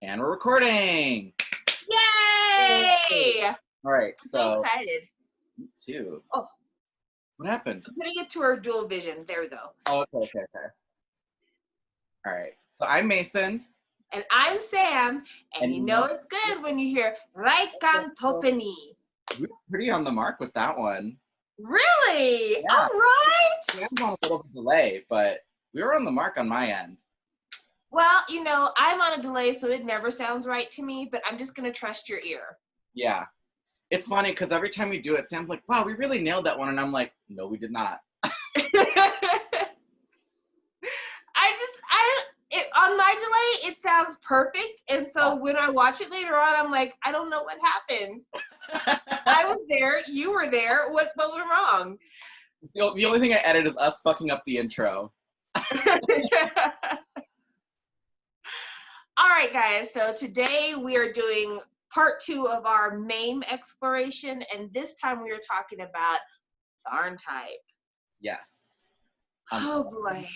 And we're recording! Yay! All right, I'm so excited. Me too. Oh. What happened? I'm putting it to our dual vision. There we go. Oh, okay. All right, so I'm Mason. And I'm Sam, and you know it's good when you hear Reikantopeni. We were pretty on the mark with that one. Really? Yeah. All right. We had on a little delay, but we were on the mark on my end. Well, you know, I'm on a delay, so it never sounds right to me, but I'm just going to trust your ear. Yeah. It's funny because every time we do it, Sam's like, wow, we really nailed that one. And I'm like, no, we did not. On my delay, it sounds perfect. And so when I watch it later on, I'm like, I don't know what happened. I was there. You were there. What went wrong? The only thing I edit is us fucking up the intro. All right, guys. So today we are doing part 2 of our MAME exploration. And this time we are talking about TharnType. Yes. Oh, boy.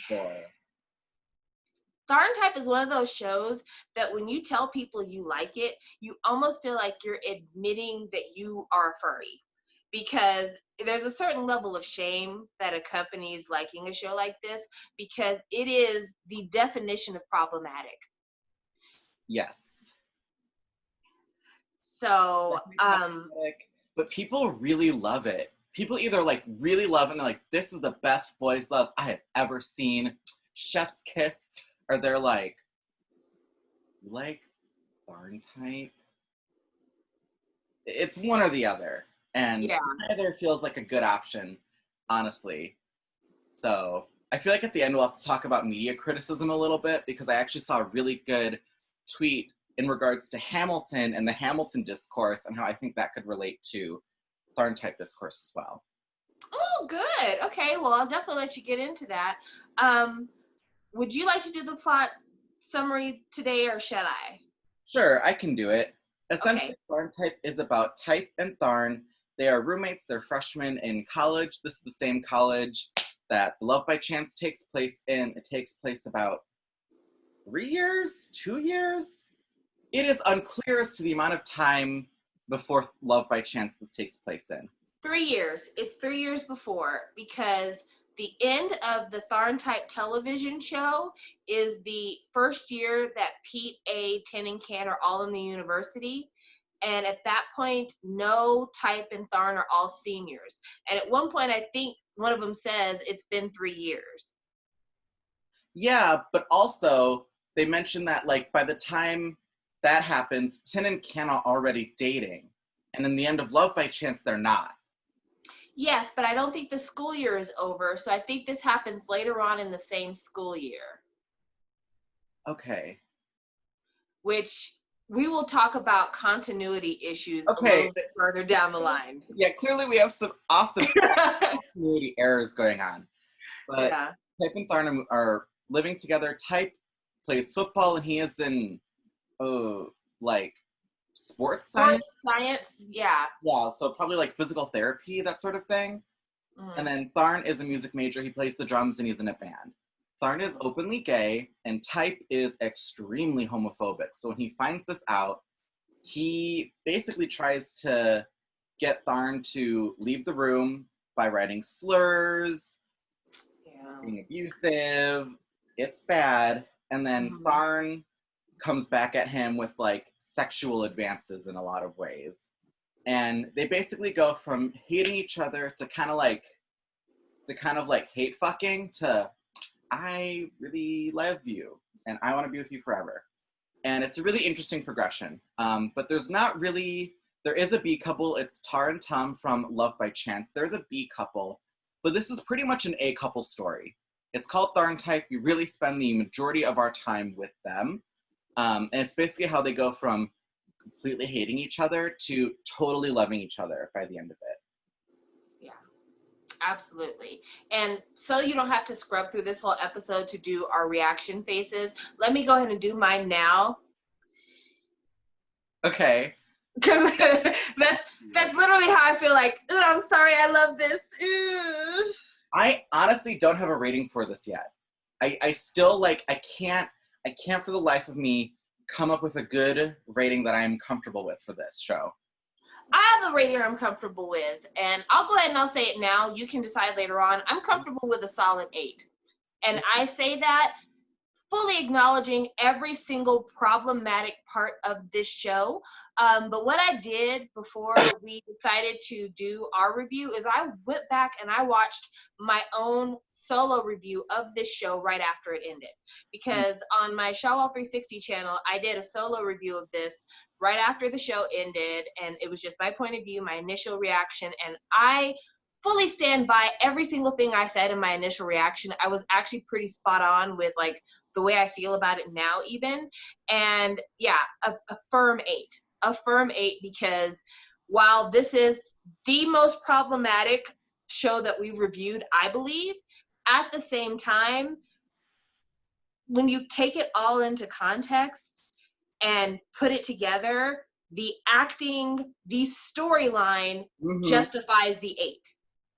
TharnType is one of those shows that when you tell people you like it, you almost feel like you're admitting that you are a furry, because there's a certain level of shame that accompanies liking a show like this, because it is the definition of problematic. Yes. So, but people really love it. People either like really love it and they're like, this is the best boys love I have ever seen. Chef's kiss. Or they're like TharnType. It's one or the other. And neither feels like a good option, honestly. So I feel like at the end we'll have to talk about media criticism a little bit, because I actually saw a really good tweet in regards to Hamilton and the Hamilton discourse and how I think that could relate to TharnType discourse as well. Oh, good. Okay, well, I'll definitely let you get into that. Would you like to do the plot summary today, or should I? Sure, I can do it. Essentially, okay. TharnType is about Type and Tharn. They are roommates. They're freshmen in college. This is the same college that Love by Chance takes place in. It takes place about 3 years? 2 years? It is unclear as to the amount of time before Love by Chance this takes place in. 3 years. It's 3 years before, because the end of the TharnType television show is the first year that Pete, A, Tin, and Can are all in the university. And at that point, no, Type, and Tharn are all seniors. And at one point, I think one of them says it's been 3 years. Yeah, but also they mentioned that like by the time that happens, Tin and Can are already dating. And in the end of Love by Chance, they're not. Yes, but I don't think the school year is over, so I think this happens later on in the same school year. Okay. Which we will talk about continuity issues a little bit further down the line. Yeah, clearly we have some off the continuity errors going on. But Type and Tharn are living together. Type plays football and he is in sports science, yeah, so probably like physical therapy, that sort of thing. And then Tharn is a music major. He plays the drums and he's in a band. Tharn is openly gay and Type is extremely homophobic. So when he finds this out, he basically tries to get Tharn to leave the room by writing slurs, being abusive. It's bad. And then Tharn comes back at him with like sexual advances in a lot of ways. And they basically go from hating each other to kind of like hate fucking to I really love you and I want to be with you forever. And it's a really interesting progression. But there is a B couple. It's Tar and Tom from Love by Chance. They're the B couple, but this is pretty much an A couple story. It's called TharnType. We really spend the majority of our time with them. And it's basically how they go from completely hating each other to totally loving each other by the end of it. Yeah, absolutely. And so you don't have to scrub through this whole episode to do our reaction faces, let me go ahead and do mine now. Okay. Because that's literally how I feel like, I'm sorry, I love this. I honestly don't have a rating for this yet. I still I can't for the life of me come up with a good rating that I'm comfortable with for this show. I have a rating I'm comfortable with, and I'll go ahead and I'll say it now. You can decide later on. I'm comfortable with a solid 8. And I say that fully acknowledging every single problematic part of this show. But what I did before we decided to do our review is I went back and I watched my own solo review of this show right after it ended. Because on my Shawwell 360 channel, I did a solo review of this right after the show ended, and it was just my point of view, my initial reaction, and I fully stand by every single thing I said in my initial reaction. I was actually pretty spot on with like the way I feel about it now even. And yeah, a firm 8. A firm 8, because while this is the most problematic show that we've reviewed, I believe, at the same time, when you take it all into context and put it together, the acting, the storyline justifies the 8.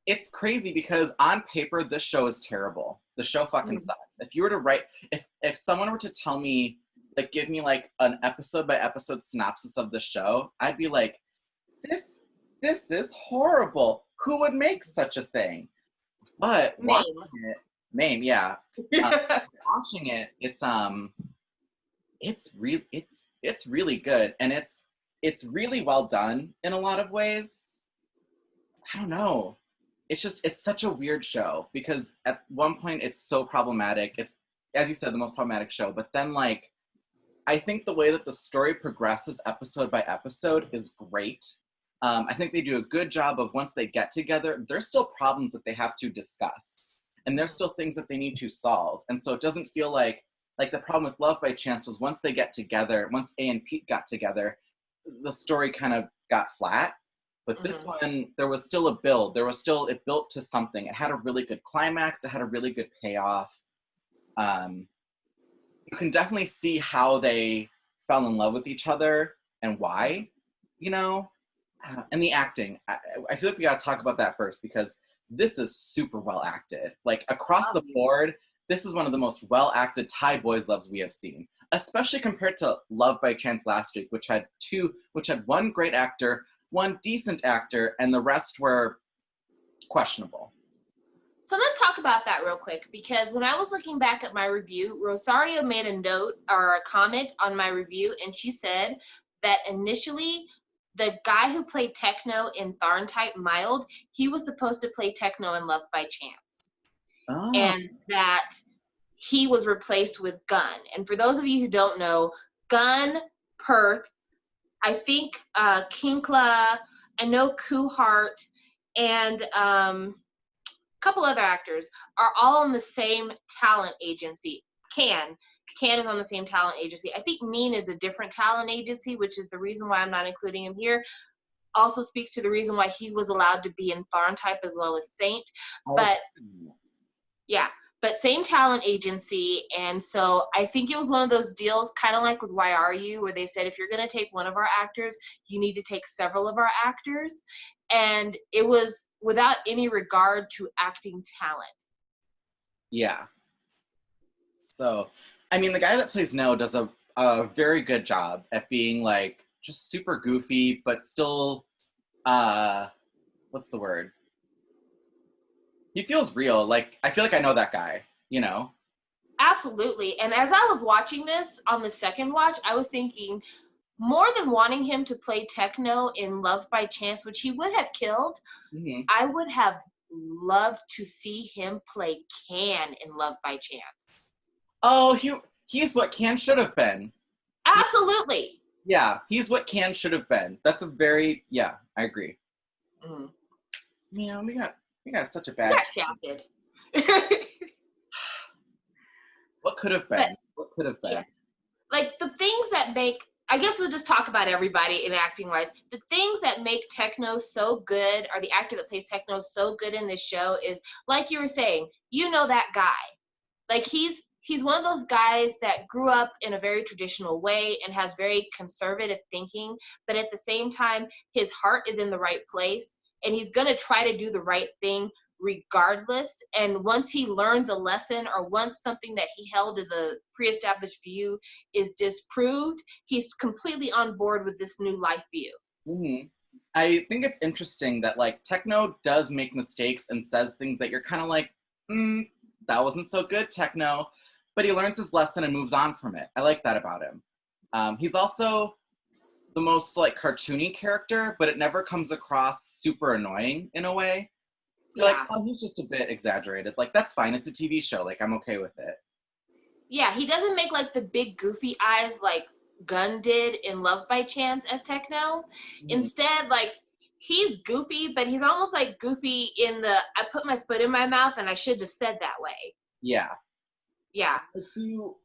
It's crazy because on paper, this show is terrible. The show fucking sucks. If you were to write, if someone were to tell me, like, give me like an episode by episode synopsis of the show, I'd be like, this is horrible. Who would make such a thing? But watching it, Mame, yeah. Watching it, it's really good, and it's really well done in a lot of ways. I don't know. It's such a weird show because at one point it's so problematic. It's, as you said, the most problematic show. But then, like, I think the way that the story progresses episode by episode is great. I think they do a good job of, once they get together, there's still problems that they have to discuss. And there's still things that they need to solve. And so it doesn't feel like the problem with Love by Chance was once they get together, once A and Pete got together, the story kind of got flat. But this one, there was still a build. It built to something. It had a really good climax. It had a really good payoff. You can definitely see how they fell in love with each other and why, you know? And the acting. I feel like we gotta talk about that first because this is super well acted. Like, across the board, this is one of the most well acted Thai boys loves we have seen. Especially compared to Love by Chance last week, which had one great actor, one decent actor, and the rest were questionable. So let's talk about that real quick, because when I was looking back at my review, Rosario made a note or a comment on my review, and she said that initially the guy who played Techno in TharnType Mild, he was supposed to play Techno in Love by Chance. Oh. And that he was replaced with Gun. And for those of you who don't know, Gun, Perth, I think Kinkla, I know Kuhart, and a couple other actors are all on the same talent agency. Can is on the same talent agency. I think Mean is a different talent agency, which is the reason why I'm not including him here. Also speaks to the reason why he was allowed to be in TharnType as well as Saint. But yeah, but same talent agency. And so I think it was one of those deals, kind of like with Why Are You, where they said, if you're going to take one of our actors, you need to take several of our actors. And it was without any regard to acting talent. Yeah. So, I mean, the guy that plays Nell does a very good job at being, like, just super goofy, but still, what's the word? He feels real. Like, I feel like I know that guy, you know? Absolutely. And as I was watching this on the second watch, I was thinking, more than wanting him to play Techno in Love by Chance, which he would have killed, I would have loved to see him play Can in Love by Chance. Oh, he's what Can should have been. Absolutely. He's what Can should have been. That's I agree. Yeah, we got such a bad... We got shafted. What could have been? Yeah. Like, the things that make... I guess we'll just talk about everybody in acting-wise. The things that make Techno so good, or the actor that plays Techno so good in this show, is, like you were saying, you know that guy. Like, he's one of those guys that grew up in a very traditional way and has very conservative thinking, but at the same time, his heart is in the right place, and he's going to try to do the right thing regardless. And once he learns a lesson, or once something that he held as a pre-established view is disproved, he's completely on board with this new life view. Mm-hmm. I think it's interesting that like Techno does make mistakes and says things that you're kind of like, that wasn't so good, Techno. But he learns his lesson and moves on from it. I like that about him. He's also the most like cartoony character, but it never comes across super annoying in a way. You're like, oh, he's just a bit exaggerated. Like, that's fine. It's a TV show. Like, I'm okay with it. Yeah, he doesn't make like the big goofy eyes like Gunn did in Love by Chance as Techno. Mm-hmm. Instead, like, he's goofy, but he's almost like goofy in the, I put my foot in my mouth and I shouldn't have said that way. Yeah. Yeah. It makes you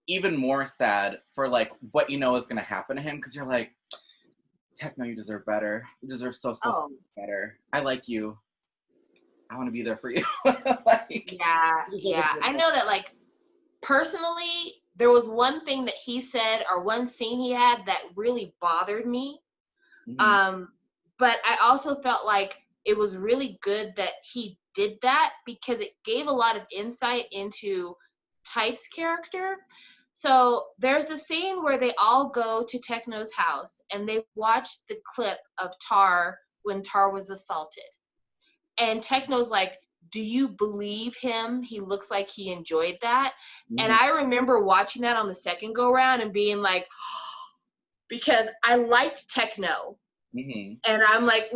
even more sad for like what you know is going to happen to him, because you're like, Techno, you deserve better. You deserve so better. I like you. I want to be there for you. Like, yeah. I know that, like, personally, there was one thing that he said or one scene he had that really bothered me. Mm-hmm. But I also felt like it was really good that he did that, because it gave a lot of insight into Type's character. So there's the scene where they all go to Techno's house and they watch the clip of Tar when Tar was assaulted. And Techno's like, do you believe him? He looks like he enjoyed that. Mm-hmm. And I remember watching that on the second go round and being like, because I liked Techno. Mm-hmm. And I'm like,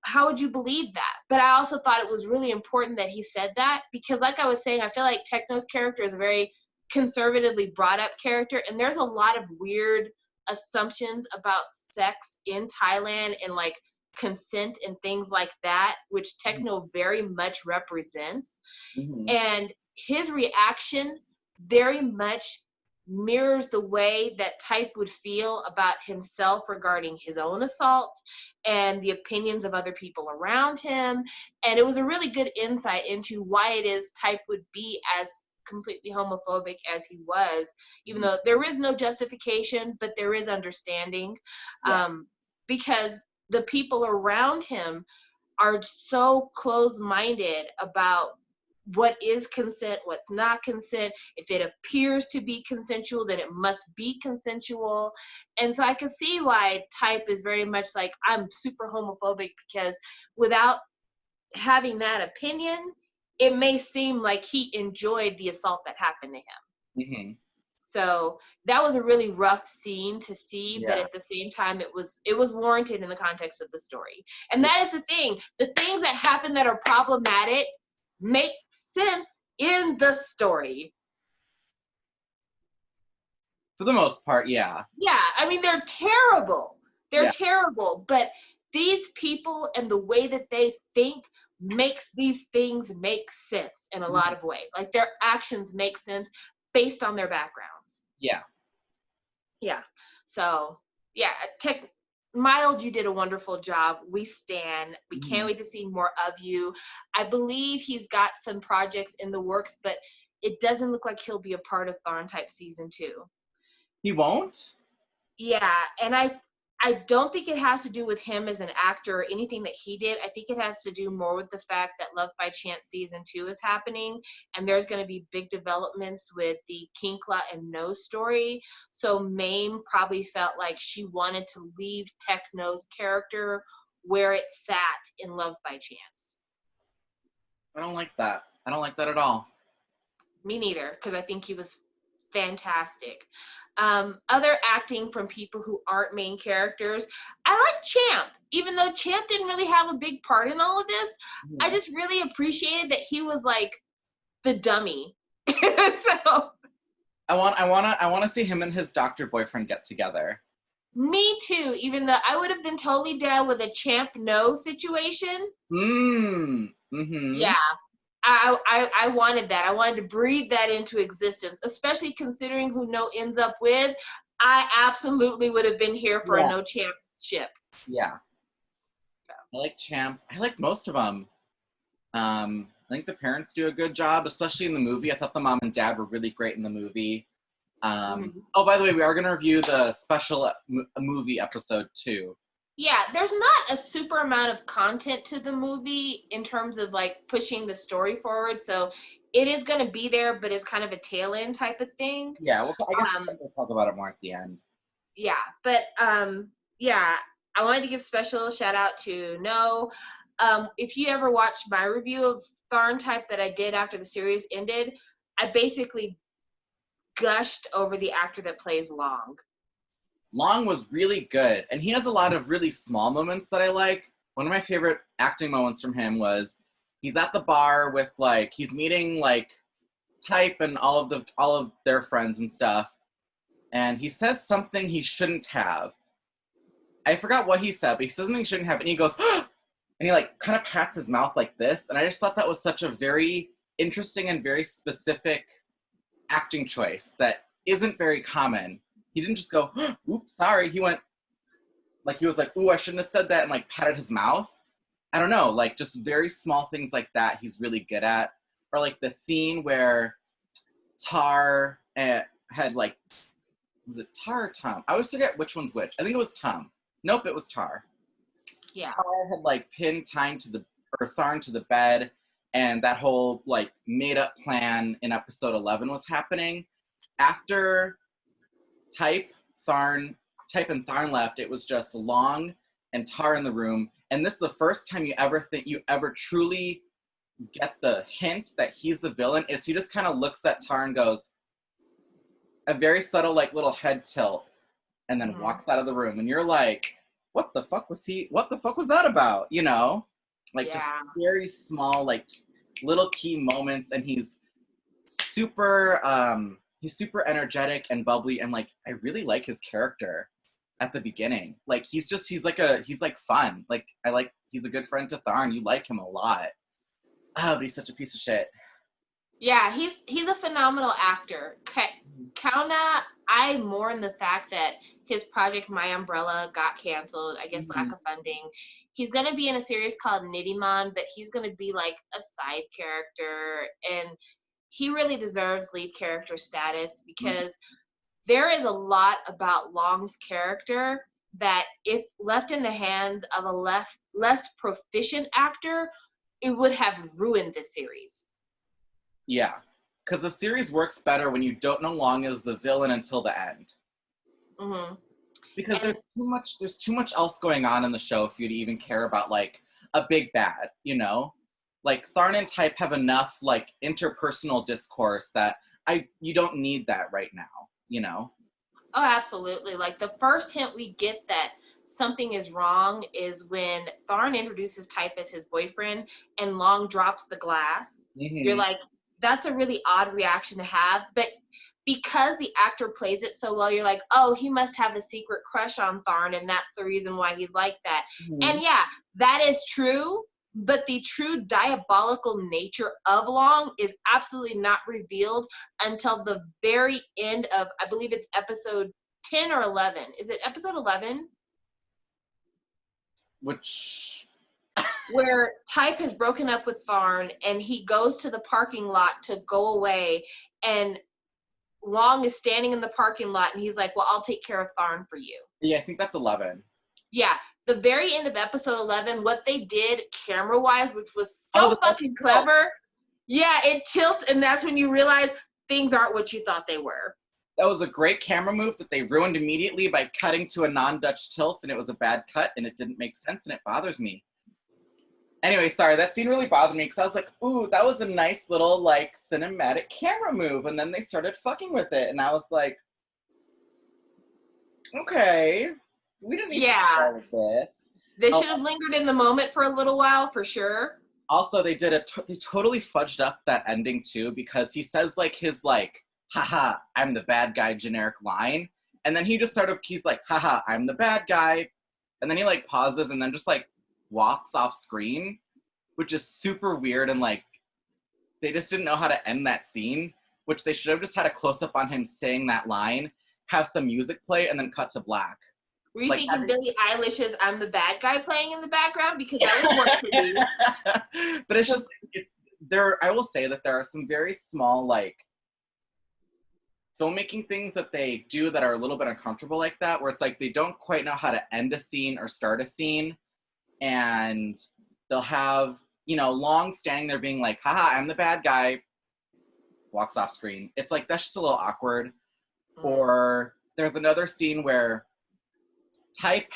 how would you believe that? But I also thought it was really important that he said that, because like I was saying, I feel like Techno's character is a very conservatively brought up character. And there's a lot of weird assumptions about sex in Thailand and like consent and things like that, which Techno very much represents. Mm-hmm. And his reaction very much mirrors the way that Type would feel about himself regarding his own assault and the opinions of other people around him. And it was a really good insight into why it is Type would be as completely homophobic as he was, even though there is no justification, but there is understanding. Because the people around him are so close-minded about what is consent, what's not consent. If it appears to be consensual, then it must be consensual. And so I can see why Type is very much like, I'm super homophobic, because without having that opinion, it may seem like he enjoyed the assault that happened to him. Mm-hmm. So that was a really rough scene to see, but at the same time, it was warranted in the context of the story. And that is the thing. The things that happen that are problematic make sense in the story. For the most part, yeah. Yeah, I mean, they're terrible. They're terrible, but these people and the way that they think makes these things make sense in a lot of ways. Like, their actions make sense based on their backgrounds. Yeah. Yeah. So, yeah, Mild, you did a wonderful job. We stan. We can't wait to see more of you. I believe he's got some projects in the works, but it doesn't look like he'll be a part of TharnType season 2. He won't? Yeah, and I don't think it has to do with him as an actor or anything that he did. I think it has to do more with the fact that Love by Chance season 2 is happening, and there's going to be big developments with the Kinkla and No story. So Mame probably felt like she wanted to leave Techno's character where it sat in Love by Chance. I don't like that. I don't like that at all. Me neither, because I think he was fantastic. Other acting from people who aren't main characters. I like Champ. Even though Champ didn't really have a big part in all of this, I just really appreciated that he was like the dummy. So I want to see him and his doctor boyfriend get together. Me too, even though I would have been totally down with a Champ No situation. Yeah. I wanted that. I wanted to breathe that into existence, especially considering who No ends up with. I absolutely would have been here for a No Champ ship. Yeah. So. I like Champ. I like most of them. I think the parents do a good job, especially in the movie. I thought the mom and dad were really great in the movie. Oh, by the way, we are going to review the special movie episode 2. Yeah, there's not a super amount of content to the movie in terms of like pushing the story forward. So it is going to be there, but it's kind of a tail end type of thing. Yeah, well, I guess Um, we'll talk about it more at the end. yeah, but yeah, I wanted to give special shout out to No. If you ever watched my review of TharnType that I did after the series ended, I basically gushed over the actor that plays Long. Long was really good, and he has a lot of really small moments that I like. One of my favorite acting moments from him was he's at the bar with like he's meeting like Type and all of their friends and stuff, and he says something he shouldn't have. I forgot what he said, but he says something he shouldn't have, and he goes, and he like kind of pats his mouth like this, and I just thought that was such a very interesting and very specific acting choice that isn't very common. He didn't just go, oops, sorry. He went, like, he was like, ooh, I shouldn't have said that, and like patted his mouth. I don't know, like just very small things like that he's really good at. Or like the scene where Tar had like, was it Tar or Tom? I always forget which one's which. I think it was Tom. Nope, it was Tar. Yeah. Tar had like pinned Tharn to the bed, and that whole like made up plan in episode 11 was happening. After Type, Type and Tharn left, it was just Long and Tar in the room. And this is the first time you ever truly get the hint that he's the villain, is he just kind of looks at Tar and goes, a very subtle like little head tilt, and then walks out of the room. And you're like, what the fuck was that about? You know? Like just very small, like little key moments, and he's super energetic and bubbly, and like I really like his character at the beginning. Like he's like fun. Like he's a good friend to Tharn. You like him a lot. But he's such a piece of shit. Yeah, he's a phenomenal actor. Kauna, I mourn the fact that his project My Umbrella got canceled. I guess lack of funding. He's gonna be in a series called Nittyman, but he's gonna be like a side character, and he really deserves lead character status because there is a lot about Long's character that, if left in the hands of a less proficient actor, it would have ruined this series. Yeah, because the series works better when you don't know Long as the villain until the end. Mm-hmm. Because there's too much else going on in the show for you to even care about like a big bad, you know? Like Tharn and Type have enough like interpersonal discourse that you don't need that right now, you know? Oh, absolutely. Like the first hint we get that something is wrong is when Tharn introduces Type as his boyfriend and Long drops the glass. You're like, that's a really odd reaction to have. But because the actor plays it so well, you're like, oh, he must have a secret crush on Tharn, and that's the reason why he's like that. And yeah, that is true. But the true diabolical nature of Long is absolutely not revealed until the very end of, I believe it's episode 10 or 11. Is it episode 11? Which... Where Type has broken up with Tharn and he goes to the parking lot to go away, and Long is standing in the parking lot and he's like, well, I'll take care of Tharn for you. Yeah, I think that's 11. Yeah, the very end of episode 11, what they did camera-wise, which was so fucking clever. Yeah, it tilts, and that's when you realize things aren't what you thought they were. That was a great camera move that they ruined immediately by cutting to a non-Dutch tilt, and it was a bad cut, and it didn't make sense, and it bothers me. Anyway, sorry, that scene really bothered me, because I was like, ooh, that was a nice little, like, cinematic camera move, and then they started fucking with it, and I was like, okay, we didn't need to do all of this. They should have lingered in the moment for a little while, for sure. Also, they totally fudged up that ending, too, because he says, like, his, like, haha, I'm the bad guy generic line. And then he just he's like, haha, I'm the bad guy. And then he like pauses and then just like walks off screen, which is super weird. And like, they just didn't know how to end that scene, which they should have just had a close up on him saying that line, have some music play, and then cut to black. Were you thinking Billie Eilish's I'm the bad guy playing in the background? Because that would work for me. But it's just, I will say that there are some very small, like, filmmaking things that they do that are a little bit uncomfortable like that, where it's like they don't quite know how to end a scene or start a scene, and they'll have, you know, Long standing there being like, haha, I'm the bad guy, walks off screen. It's like, that's just a little awkward. Or there's another scene where Type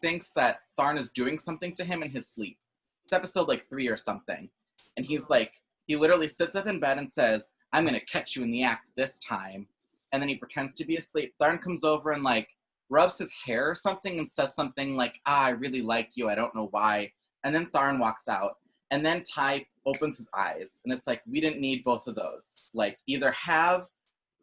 thinks that Tharn is doing something to him in his sleep. It's episode like 3 or something. And he's like, he literally sits up in bed and says, I'm gonna catch you in the act this time. And then he pretends to be asleep. Tharn comes over and like rubs his hair or something and says something like, I really like you, I don't know why. And then Tharn walks out. And then Type opens his eyes. And it's like, we didn't need both of those. Like, either have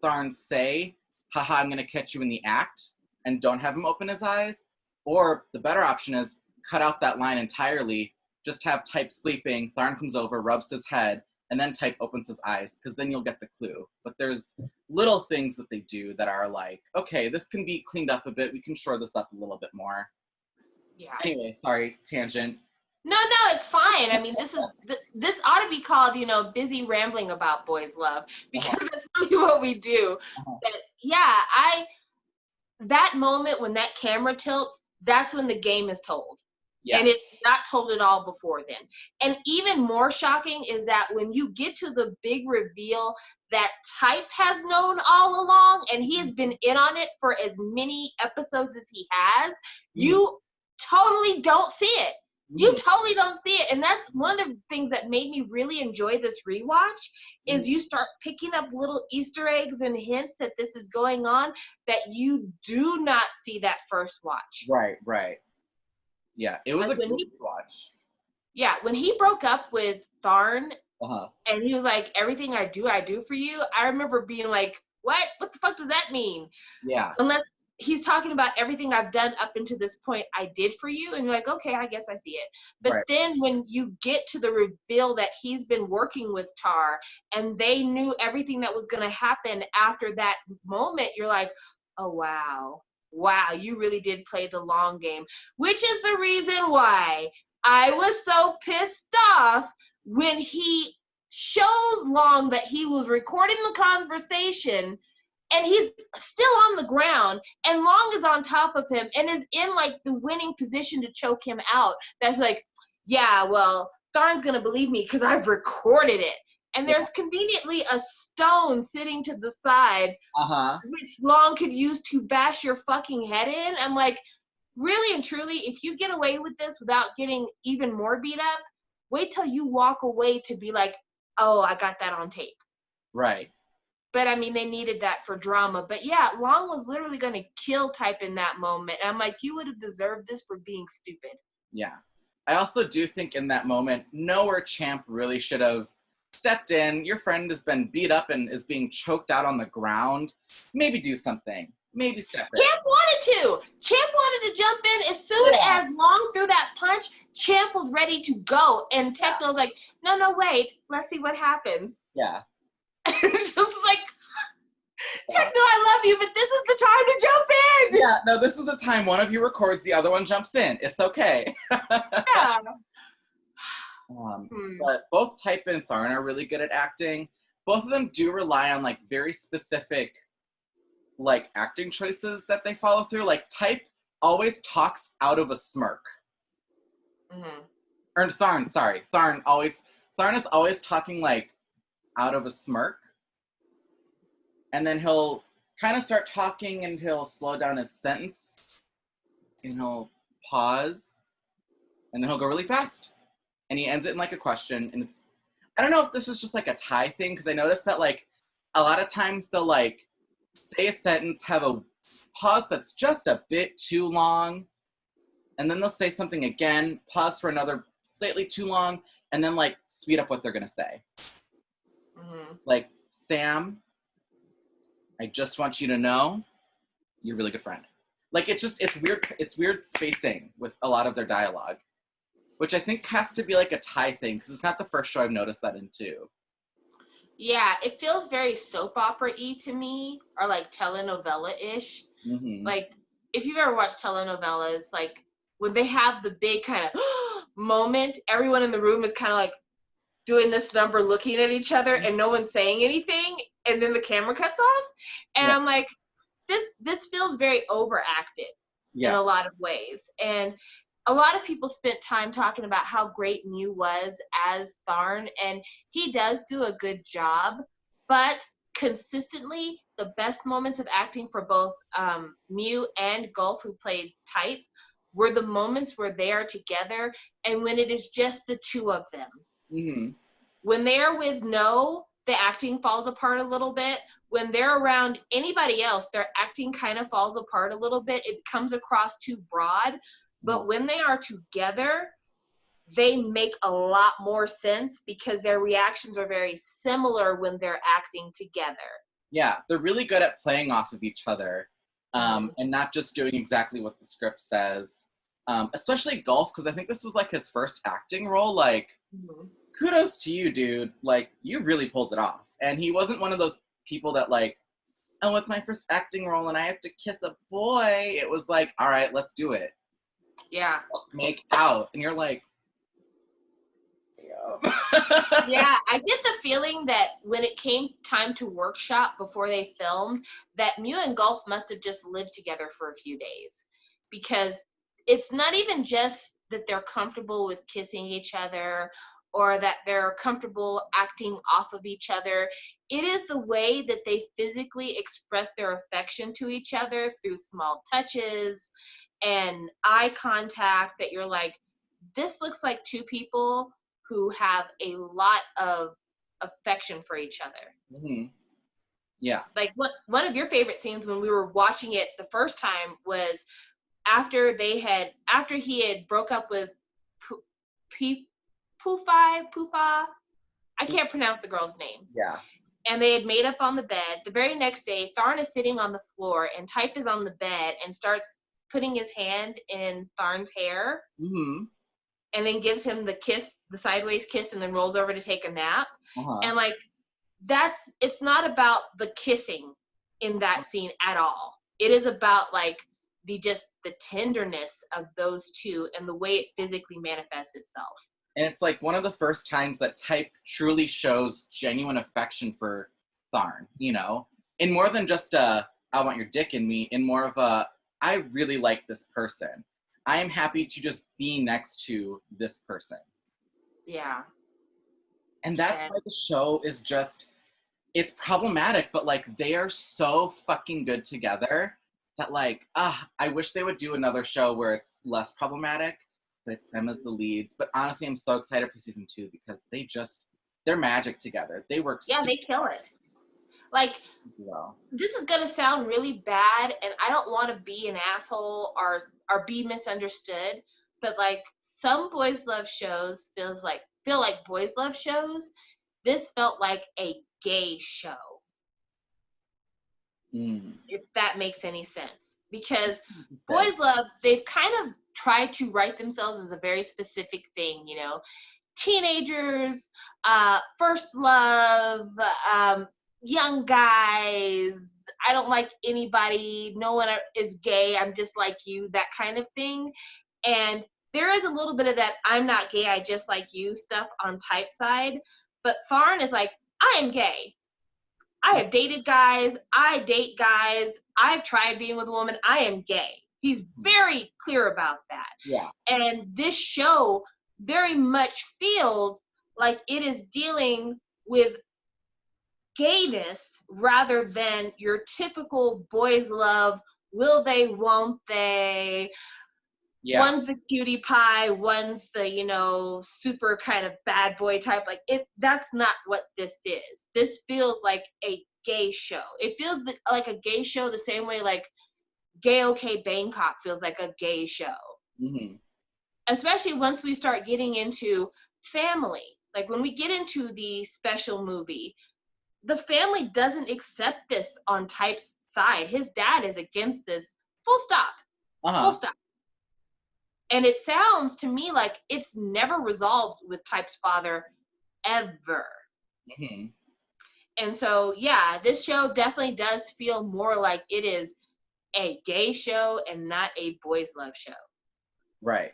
Tharn say, haha, I'm gonna catch you in the act, and don't have him open his eyes, or the better option is cut out that line entirely, just have Type sleeping, Tharn comes over, rubs his head, and then Type opens his eyes, because then you'll get the clue. But there's little things that they do that are like, okay, this can be cleaned up a bit, we can shore this up a little bit more. Yeah. Anyway, sorry, tangent. No, it's fine. I mean, this ought to be called, you know, busy rambling about boys' love, because that's really what we do. But yeah, that moment when that camera tilts, that's when the game is told. Yeah. And it's not told at all before then. And even more shocking is that when you get to the big reveal that Type has known all along, and he has been in on it for as many episodes as he has, you totally don't see it. You totally don't see it. And that's one of the things that made me really enjoy this rewatch, is you start picking up little Easter eggs and hints that this is going on that you do not see that first watch. Right. Yeah, it was like a good watch. Yeah, when he broke up with Tharn, and he was like, everything I do for you, I remember being like, what? What the fuck does that mean? Yeah. Unless he's talking about everything I've done up until this point I did for you, and you're like, okay, I guess I see it. But then when you get to the reveal that he's been working with Tar, and they knew everything that was going to happen after that moment, you're like, oh, wow, you really did play the long game, which is the reason why I was so pissed off when he shows Long that he was recording the conversation, and he's still on the ground, and Long is on top of him and is in like the winning position to choke him out. That's like, yeah, well, Tharn's gonna believe me because I've recorded it. And there's conveniently a stone sitting to the side, which Long could use to bash your fucking head in. I'm like, really and truly, if you get away with this without getting even more beat up, wait till you walk away to be like, oh, I got that on tape. Right. But I mean, they needed that for drama. But yeah, Long was literally going to kill Type in that moment. And I'm like, you would have deserved this for being stupid. Yeah. I also do think in that moment, nowhere Champ really should have stepped in. Your friend has been beat up and is being choked out on the ground. Maybe do something. Maybe step in. Champ wanted to. Champ wanted to jump in. As soon as Long threw that punch, Champ was ready to go. And Techno's like, no, wait. Let's see what happens. Yeah. It's just like, Techno, I love you, but this is the time to jump in. Yeah, no, this is the time one of you records, the other one jumps in. It's okay. Yeah. But both Type and Tharn are really good at acting. Both of them do rely on like very specific like acting choices that they follow through. Like Type always talks out of a smirk. Or Tharn is always talking like out of a smirk. And then he'll kind of start talking and he'll slow down his sentence and he'll pause and then he'll go really fast. And he ends it in like a question. And it's, I don't know if this is just like a Thai thing, because I noticed that like a lot of times they'll like say a sentence, have a pause that's just a bit too long. And then they'll say something again, pause for another slightly too long, and then like speed up what they're going to say. Like, Sam, I just want you to know you're a really good friend. Like, it's weird spacing with a lot of their dialogue, which I think has to be like a Thai thing, because it's not the first show I've noticed that in too. Yeah, it feels very soap opera-y to me, or like telenovela-ish. Like, if you've ever watched telenovelas, like when they have the big kind of moment, everyone in the room is kind of like doing this number, looking at each other, and no one's saying anything. and then the camera cuts off. And Yeah. I'm like, this feels very overacted in Yeah. a lot of ways. And a lot of people spent time talking about how great Mew was as Tharn, and he does do a good job, but consistently the best moments of acting for both Mew and Gulf, who played Type, were the moments where they are together and when it is just the two of them. Mm-hmm. When they are with No, the acting falls apart a little bit. When they're around anybody else, their acting kind of falls apart a little bit. It comes across too broad. But when they are together, they make a lot more sense because their reactions are very similar when they're acting together. Yeah, they're really good at playing off of each other, Mm-hmm. and not just doing exactly what the script says. Especially Golf, because I think this was like his first acting role. Like, Mm-hmm. kudos to you, dude. Like, you really pulled it off. And he wasn't one of those people that like, oh, it's my first acting role and I have to kiss a boy. It was like, all right, let's do it. Yeah. Let's make out. And you're like, damn. Yeah, I get the feeling that when it came time to workshop before they filmed, that Mew and Gulf must have just lived together for a few days. Because it's not even just that they're comfortable with kissing each other or that they're comfortable acting off of each other. It is the way that they physically express their affection to each other through small touches and eye contact that you're like, this looks like two people who have a lot of affection for each other. Mm-hmm. Yeah. Like one of your favorite scenes when we were watching it the first time was after he had broke up with Pufa. I can't pronounce the girl's name. Yeah. And they had made up on the bed. The very next day, Tharn is sitting on the floor and Type is on the bed and starts putting his hand in Tharn's hair. Mm-hmm. And then gives him the kiss, the sideways kiss, and then rolls over to take a nap. Uh-huh. And like, it's not about the kissing in that scene at all. It is about like the tenderness of those two and the way it physically manifests itself. And it's like one of the first times that Type truly shows genuine affection for Tharn, you know? In more than just I want your dick in me, in more of a, I really like this person. I am happy to just be next to this person. Yeah. And that's why the show is just, it's problematic, but like they are so fucking good together that like, I wish they would do another show where it's less problematic, but it's them as the leads. But honestly, I'm so excited for season 2 because they're magic together. They work they kill it. Like, well. This is gonna sound really bad, and I don't want to be an asshole or be misunderstood, but like some boys love shows feel like boys love shows. This felt like a gay show. If that makes any sense, because boys love, they've kind of tried to write themselves as a very specific thing, you know, teenagers, first love, young guys, I don't like anybody, no one is gay, I'm just like you, that kind of thing. And there is a little bit of that I'm not gay, I just like you stuff on Type side, but Tharn is like, I am gay. I have dated guys, I date guys, I've tried being with a woman, I am gay. He's very clear about that. Yeah. And this show very much feels like it is dealing with gayness rather than your typical boys love, will they, won't they? Yeah. One's the cutie pie, one's the, you know, super kind of bad boy type. Like, that's not what this is. This feels like a gay show. It feels like a gay show the same way like Gay OK Bangkok feels like a gay show. Mm-hmm. Especially once we start getting into family. Like when we get into the special movie, the family doesn't accept this on Type's side. His dad is against this. Full stop. Uh-huh. Full stop. And it sounds to me like it's never resolved with Type's father ever. Mm-hmm. And so, yeah, this show definitely does feel more like it is a gay show and not a boys love show. Right.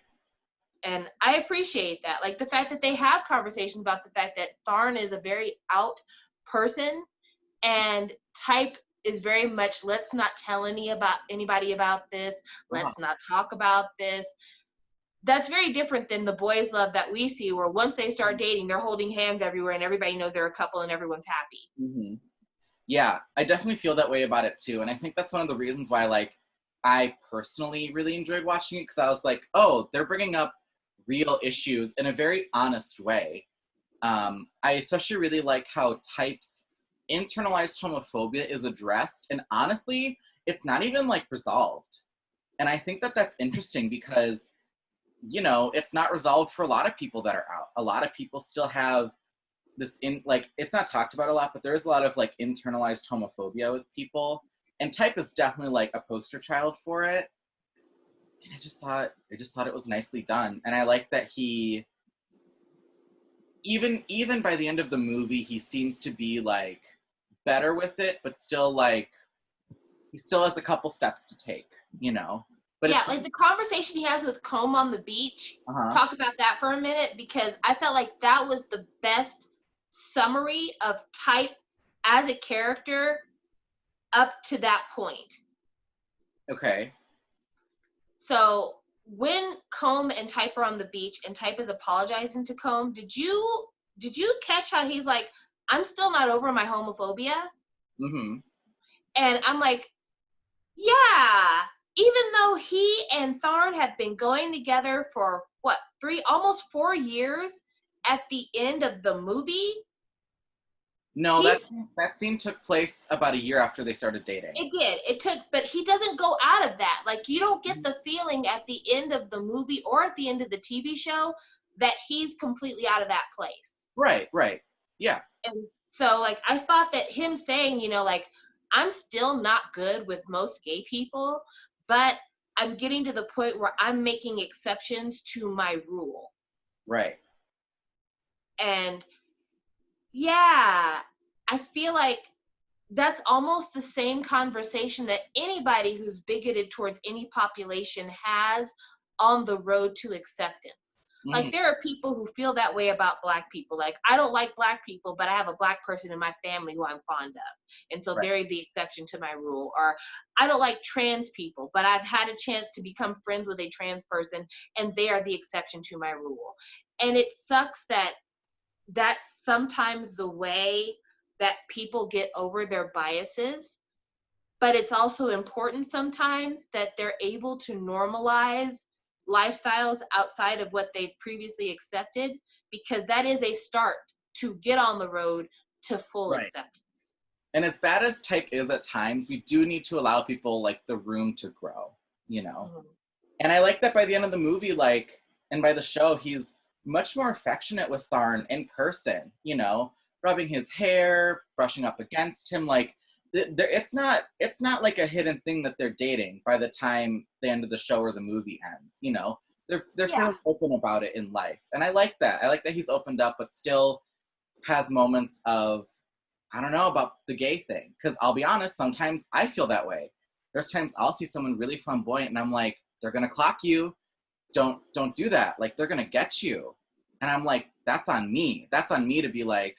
And I appreciate that. Like the fact that they have conversations about the fact that Tharn is a very out person And Type is very much, let's not tell anybody about this. Uh-huh. Let's not talk about this. That's very different than the boys' love that we see, where once they start dating, they're holding hands everywhere and everybody knows they're a couple and everyone's happy. Mm-hmm. Yeah, I definitely feel that way about it too. And I think that's one of the reasons why, like, I personally really enjoyed watching it, because I was like, oh, they're bringing up real issues in a very honest way. I especially really like how Type's internalized homophobia is addressed, and honestly, it's not even like resolved. And I think that that's interesting because, you know, it's not resolved for a lot of people that are out. A lot of people still have this it's not talked about a lot, but there is a lot of like internalized homophobia with people. And Type is definitely like a poster child for it. And I just thought it was nicely done. And I like that he even by the end of the movie, he seems to be like better with it, but still like he still has a couple steps to take, you know. But Yeah, it's like the conversation he has with Combe on the beach. uh-huh. Talk about that for a minute, because I felt like that was the best summary of Type as a character up to that point. Okay. So when Combe and Type are on the beach and Type is apologizing to Combe, did you catch how he's like, I'm still not over my homophobia? Mm-hmm. And I'm like, yeah, even though he and Tharn have been going together for what, almost 4 years, at the end of the movie, No, that he's that scene took place about a year after they started dating. it did. It took, but he doesn't go out of that. Like, you don't get the feeling at the end of the movie or at the end of the TV show that he's completely out of that place. Right, right. Yeah. And so, like, I thought that him saying, like, I'm still not good with most gay people, but I'm getting to the point where I'm making exceptions to my rule. Right. And yeah, I feel like that's almost the same conversation that anybody who's bigoted towards any population has on the road to acceptance. Mm-hmm. Like, there are people who feel that way about Black people. Like, I don't like Black people, but I have a Black person in my family who I'm fond of. And so Right. they're the exception to my rule. Or I don't like trans people, but I've had a chance to become friends with a trans person and they are the exception to my rule. And it sucks that that's sometimes the way that people get over their biases, but it's also important sometimes that they're able to normalize lifestyles outside of what they've previously accepted, because that is a start to get on the road to full Right. acceptance. And as bad as Type is at times, we do need to allow people like the room to grow, you know? Mm-hmm. And I like that by the end of the movie, like, and by the show, he's much more affectionate with Tharn in person, you know, rubbing his hair, brushing up against him. Like, it's not like a hidden thing that they're dating by the time the end of the show or the movie ends, you know. They're Yeah. fairly open about it in life. And I like that. I like that he's opened up, but still has moments of, I don't know about the gay thing. Because I'll be honest, sometimes I feel that way. There's times I'll see someone really flamboyant and I'm like, they're gonna clock you. Don't do that. Like, they're gonna get you. And I'm like, that's on me. That's on me to be like,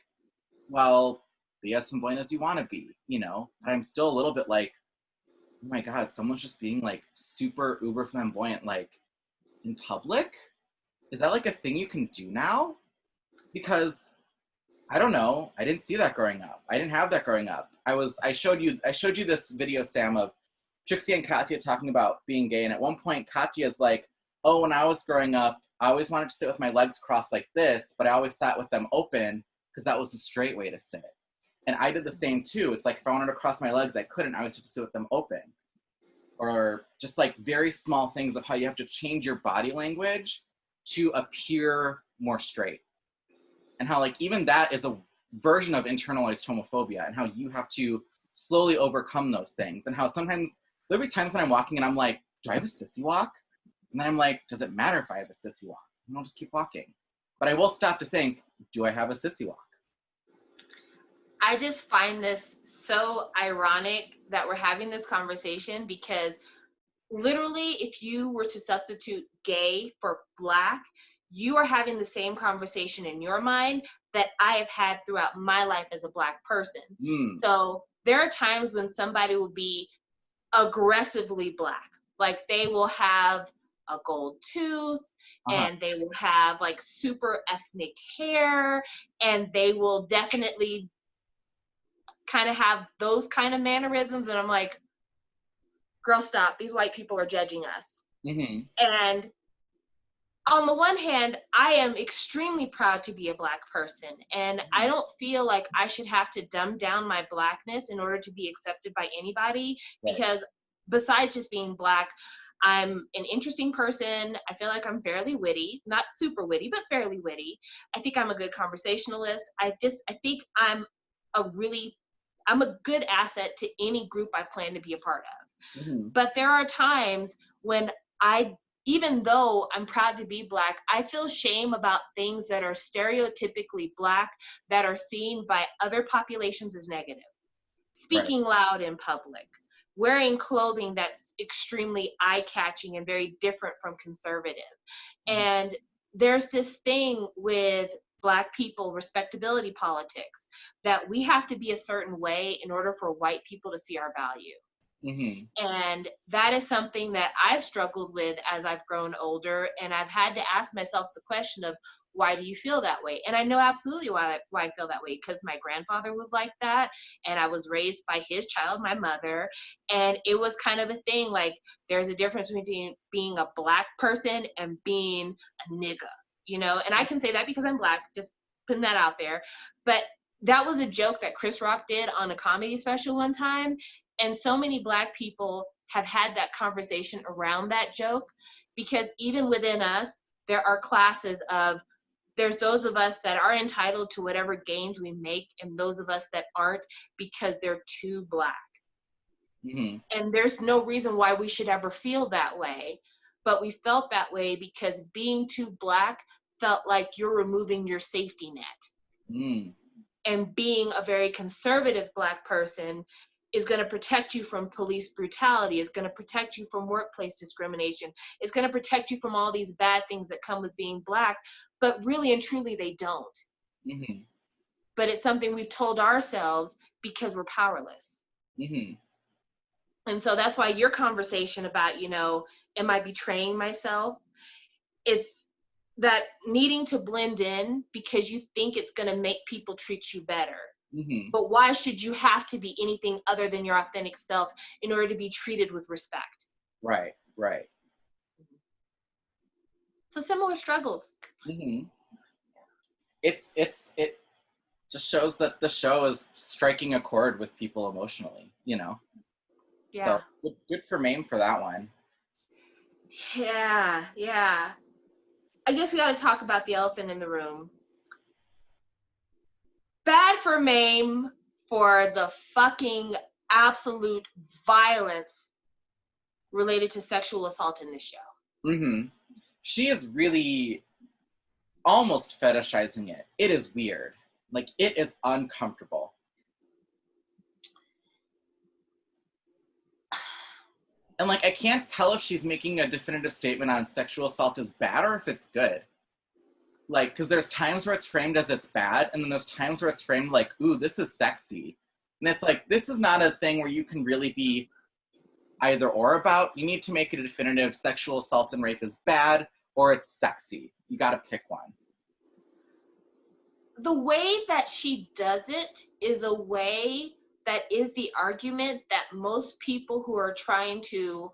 well, be as flamboyant as you want to be, you know. But I'm still a little bit like, oh my god, someone's just being like super uber flamboyant, like in public. Is that like a thing you can do now? Because I don't know. I didn't see that growing up. I didn't have that growing up. I showed you this video, Sam, of Trixie and Katya talking about being gay, and at one point Katya's like, oh, when I was growing up, I always wanted to sit with my legs crossed like this, but I always sat with them open because that was the straight way to sit. And I did the same too. It's like if I wanted to cross my legs, I couldn't. I always had to sit with them open. Or just like very small things of how you have to change your body language to appear more straight. And how like even that is a version of internalized homophobia, and how you have to slowly overcome those things. And how sometimes there'll be times when I'm walking and I'm like, do I have a sissy walk? And then I'm like, does it matter if I have a sissy walk? And I'll just keep walking. But I will stop to think, do I have a sissy walk? I just find this so ironic that we're having this conversation, because literally, if you were to substitute gay for Black, you are having the same conversation in your mind that I have had throughout my life as a Black person. So there are times when somebody will be aggressively Black. Like they will have a gold tooth and they will have like super ethnic hair and they will definitely kind of have those kind of mannerisms. And I'm like, girl, stop. These white people are judging us. And on the one hand, I am extremely proud to be a Black person, and I don't feel like I should have to dumb down my Blackness in order to be accepted by anybody, because besides just being Black, I'm an interesting person. I feel like I'm fairly witty, not super witty, but fairly witty. I think I'm a good conversationalist. I think I'm a good asset to any group I plan to be a part of. But there are times when even though I'm proud to be Black, I feel shame about things that are stereotypically Black that are seen by other populations as negative. Speaking loud in public, wearing clothing that's extremely eye-catching and very different from conservative. And there's this thing with Black people, respectability politics, that we have to be a certain way in order for white people to see our value. And that is something that I've struggled with as I've grown older, and I've had to ask myself the question of, why do you feel that way? And I know absolutely why I feel that way, because my grandfather was like that, and I was raised by his child, my mother, and it was kind of a thing, like, there's a difference between being a Black person and being a nigga, you know? And I can say that because I'm Black, just putting that out there. But that was a joke that Chris Rock did on a comedy special one time, and so many Black people have had that conversation around that joke, because even within us, there are classes of, there's those of us that are entitled to whatever gains we make, and those of us that aren't because they're too Black. And there's no reason why we should ever feel that way. But we felt that way because being too Black felt like you're removing your safety net. And being a very conservative Black person is going to protect you from police brutality, is going to protect you from workplace discrimination, it's going to protect you from all these bad things that come with being Black, but really and truly they don't. But it's something we've told ourselves because we're powerless. And so that's why your conversation about, you know, am I betraying myself? It's that needing to blend in because you think it's going to make people treat you better. But why should you have to be anything other than your authentic self in order to be treated with respect? Right. So similar struggles. It just shows that the show is striking a chord with people emotionally, you know? Yeah. So good for Mame for that one. Yeah. I guess we got to talk about the elephant in the room. Bad for Mame for the fucking absolute violence related to sexual assault in this show. She is really almost fetishizing it. It is weird. Like, it is uncomfortable. And, like, I can't tell if she's making a definitive statement on sexual assault is bad or if it's good. Like, because there's times where it's framed as it's bad, and then there's times where it's framed like, ooh, this is sexy. And it's like, this is not a thing where you can really be either or about. You need to make it a definitive sexual assault and rape is bad or it's sexy. You gotta pick one. The way that she does it is a way that is the argument that most people who are trying to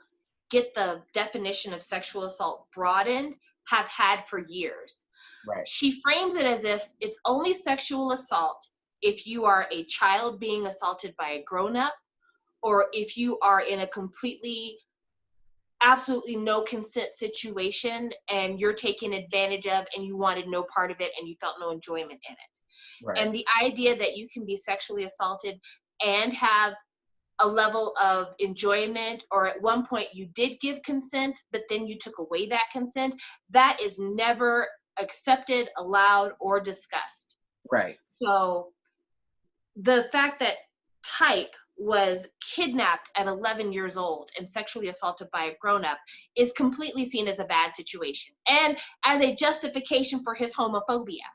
get the definition of sexual assault broadened have had for years. Right. She frames it as if it's only sexual assault if you are a child being assaulted by a grown-up, or if you are in a completely, absolutely no consent situation and you're taken advantage of and you wanted no part of it and you felt no enjoyment in it. Right. And the idea that you can be sexually assaulted and have a level of enjoyment, or at one point you did give consent, but then you took away that consent, that is never accepted, allowed, or discussed. Right. So the fact that Type was kidnapped at 11 years old and sexually assaulted by a grown-up is completely seen as a bad situation and as a justification for his homophobia.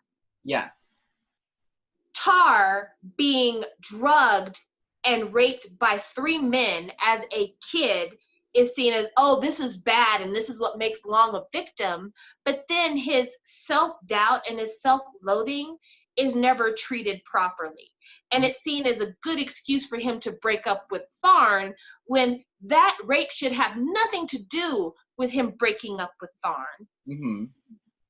Yes. Tar being drugged and raped by 3 men as a kid is seen as, oh, this is bad and this is what makes Long a victim. But then his self-doubt and his self-loathing is never treated properly. And it's seen as a good excuse for him to break up with Tharn when that rape should have nothing to do with him breaking up with Tharn. Mm-hmm.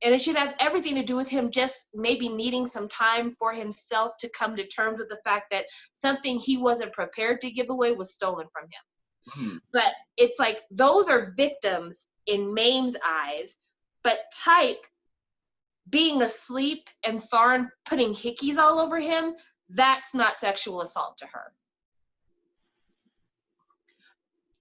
And it should have everything to do with him just maybe needing some time for himself to come to terms with the fact that something he wasn't prepared to give away was stolen from him. Mm-hmm. But it's like those are victims in Maine's eyes, but Type being asleep and Tharn putting hickeys all over him, that's not sexual assault to her.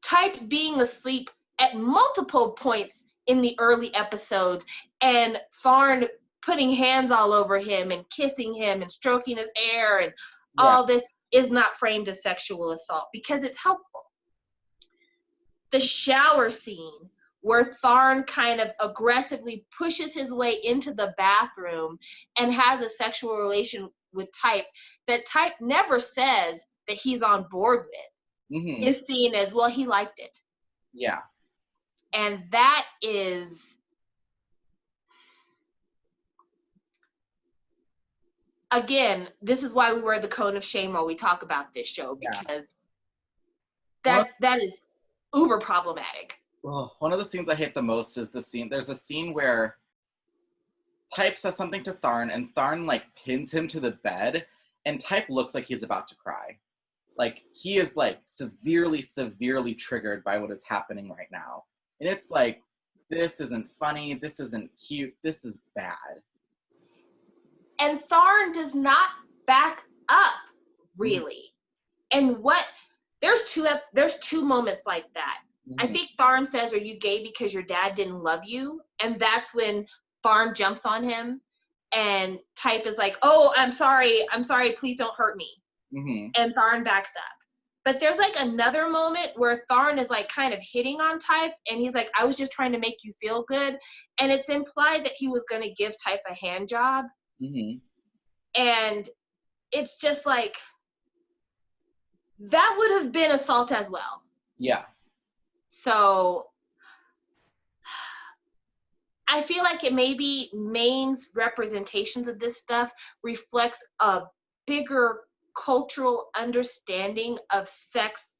Type being asleep at multiple points in the early episodes and Tharn putting hands all over him and kissing him and stroking his hair and all this is not framed as sexual assault because it's helpful. The shower scene where Tharn kind of aggressively pushes his way into the bathroom and has a sexual relation with Type that Type never says that he's on board with is seen as, well, he liked it. Yeah. And that is, again, this is why we wear the cone of shame while we talk about this show, because that is uber problematic. Well, one of the scenes I hate the most is there's a scene where Type says something to Tharn and Tharn like pins him to the bed and Type looks like he's about to cry. Like he is like severely, severely triggered by what is happening right now. And it's like, this isn't funny, this isn't cute, this is bad. And Tharn does not back up, really. And there's two moments like that. I think Tharn says, are you gay because your dad didn't love you? And that's when Tharn jumps on him and Type is like, oh, I'm sorry, please don't hurt me. And Tharn backs up. But there's like another moment where Tharn is like kind of hitting on Type and he's like, I was just trying to make you feel good. And it's implied that he was going to give Type a hand job. And it's just like, that would have been assault as well. Yeah. So I feel like it maybe Maine's representations of this stuff reflects a bigger cultural understanding of sex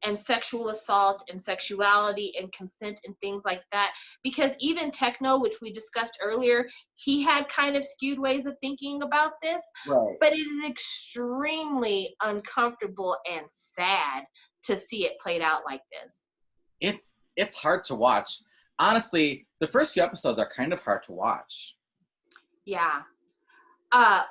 and sexual assault and sexuality and consent and things like that. Because even Techno, which we discussed earlier, he had kind of skewed ways of thinking about this. Right. But it is extremely uncomfortable and sad to see it played out like this. It's hard to watch. Honestly, the first few episodes are kind of hard to watch. Yeah.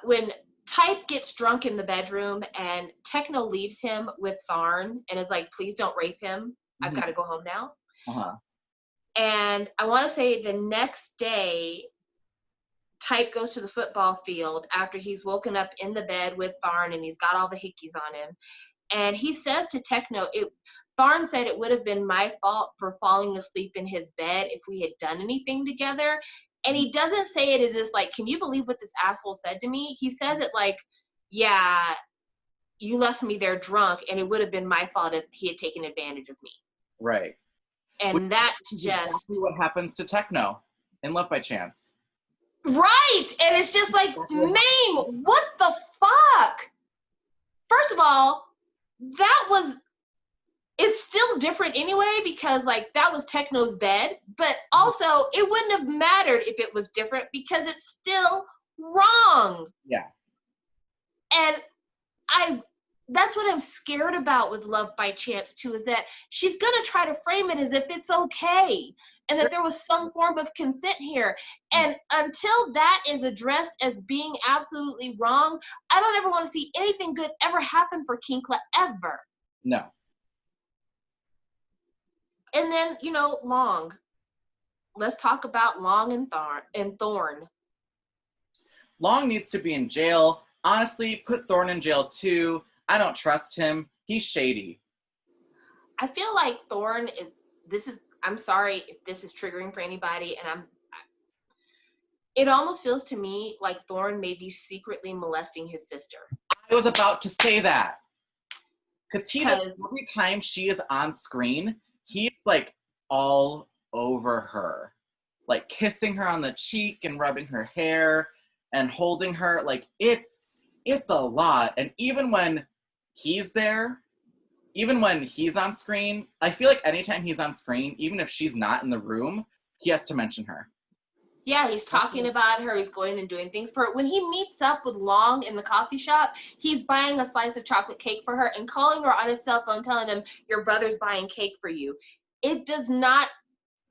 When Type gets drunk in the bedroom and Techno leaves him with Tharn and is like, please don't rape him. I've got to go home now. And I want to say the next day, Type goes to the football field after he's woken up in the bed with Tharn and he's got all the hickeys on him. And he says to Techno, Tharn said it would have been my fault for falling asleep in his bed if we had done anything together. And he doesn't say it as if like, can you believe what this asshole said to me? He says it like, yeah, you left me there drunk and it would have been my fault if he had taken advantage of me. Right. And that's just exactly what happens to Techno in Love by Chance. Right. And it's just like, Maine, what the fuck? First of all, it's still different anyway because like that was Techno's bed, but also it wouldn't have mattered if it was different because it's still wrong. Yeah. And that's what I'm scared about with Love by Chance too, is that she's gonna try to frame it as if it's okay and that there was some form of consent here. And until that is addressed as being absolutely wrong, I don't ever want to see anything good ever happen for Kinkla ever. No. And then, Long. Let's talk about Long and Thorn. Long needs to be in jail. Honestly, put Thorn in jail too. I don't trust him. He's shady. I feel like Thorn I'm sorry if this is triggering for anybody, and it almost feels to me like Thorn may be secretly molesting his sister. I was about to say that. Because Because every time she is on screen, he's like all over her. Like kissing her on the cheek and rubbing her hair and holding her. Like it's a lot. And even when he's there, even when he's on screen, I feel like anytime he's on screen, even if she's not in the room, he has to mention her. yeah, he's talking about her. He's going and doing things for her. When he meets up with Long in the coffee shop, he's buying a slice of chocolate cake for her and calling her on his cell phone, telling him, your brother's buying cake for you. It does not,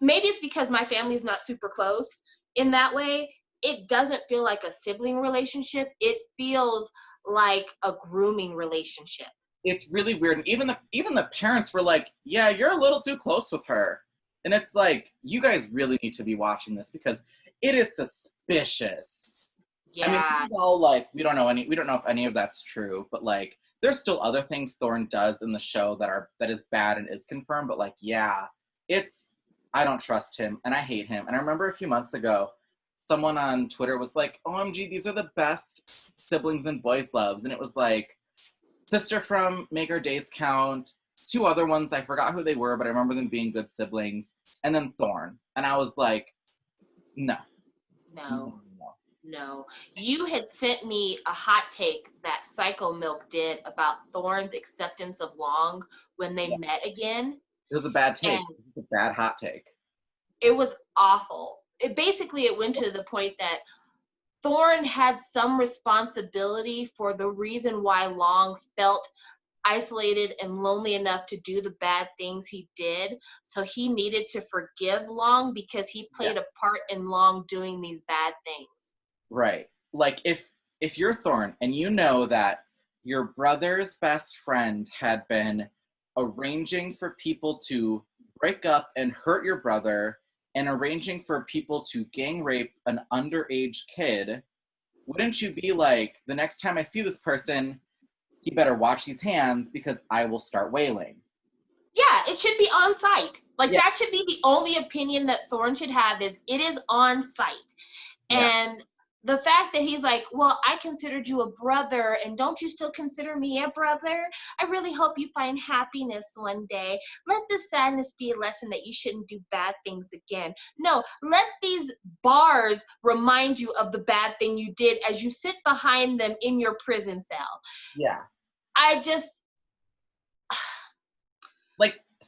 maybe it's because my family's not super close in that way. It doesn't feel like a sibling relationship. It feels like a grooming relationship. It's really weird. And even the parents were like, yeah, you're a little too close with her. And it's like, you guys really need to be watching this because it is suspicious. Yeah. I mean, this is all like, we don't know if any of that's true, but like, there's still other things Thorn does in the show that is bad and is confirmed, but like, yeah, I don't trust him and I hate him. And I remember a few months ago, someone on Twitter was like, OMG, these are the best siblings in boys' loves. And it was like, sister from Make Our Days Count, two other ones, I forgot who they were, but I remember them being good siblings, and then Thorn. And I was like, no. No. You had sent me a hot take that Psycho Milk did about Thorn's acceptance of Long when they met again. It was a bad take. It was a bad hot take. It was awful. It went to the point that Thorn had some responsibility for the reason why Long felt isolated and lonely enough to do the bad things he did. So he needed to forgive Long because he played a part in Long doing these bad things. Right. Like if you're Thorn and you know that your brother's best friend had been arranging for people to break up and hurt your brother and arranging for people to gang rape an underage kid, wouldn't you be like, the next time I see this person, he better watch these hands because I will start wailing? Yeah, it should be on site. Like, that should be the only opinion that Thorn should have, is it is on site. And the fact that he's like, well, I considered you a brother, and don't you still consider me a brother? I really hope you find happiness one day. Let the sadness be a lesson that you shouldn't do bad things again. No, let these bars remind you of the bad thing you did as you sit behind them in your prison cell. Yeah. I just...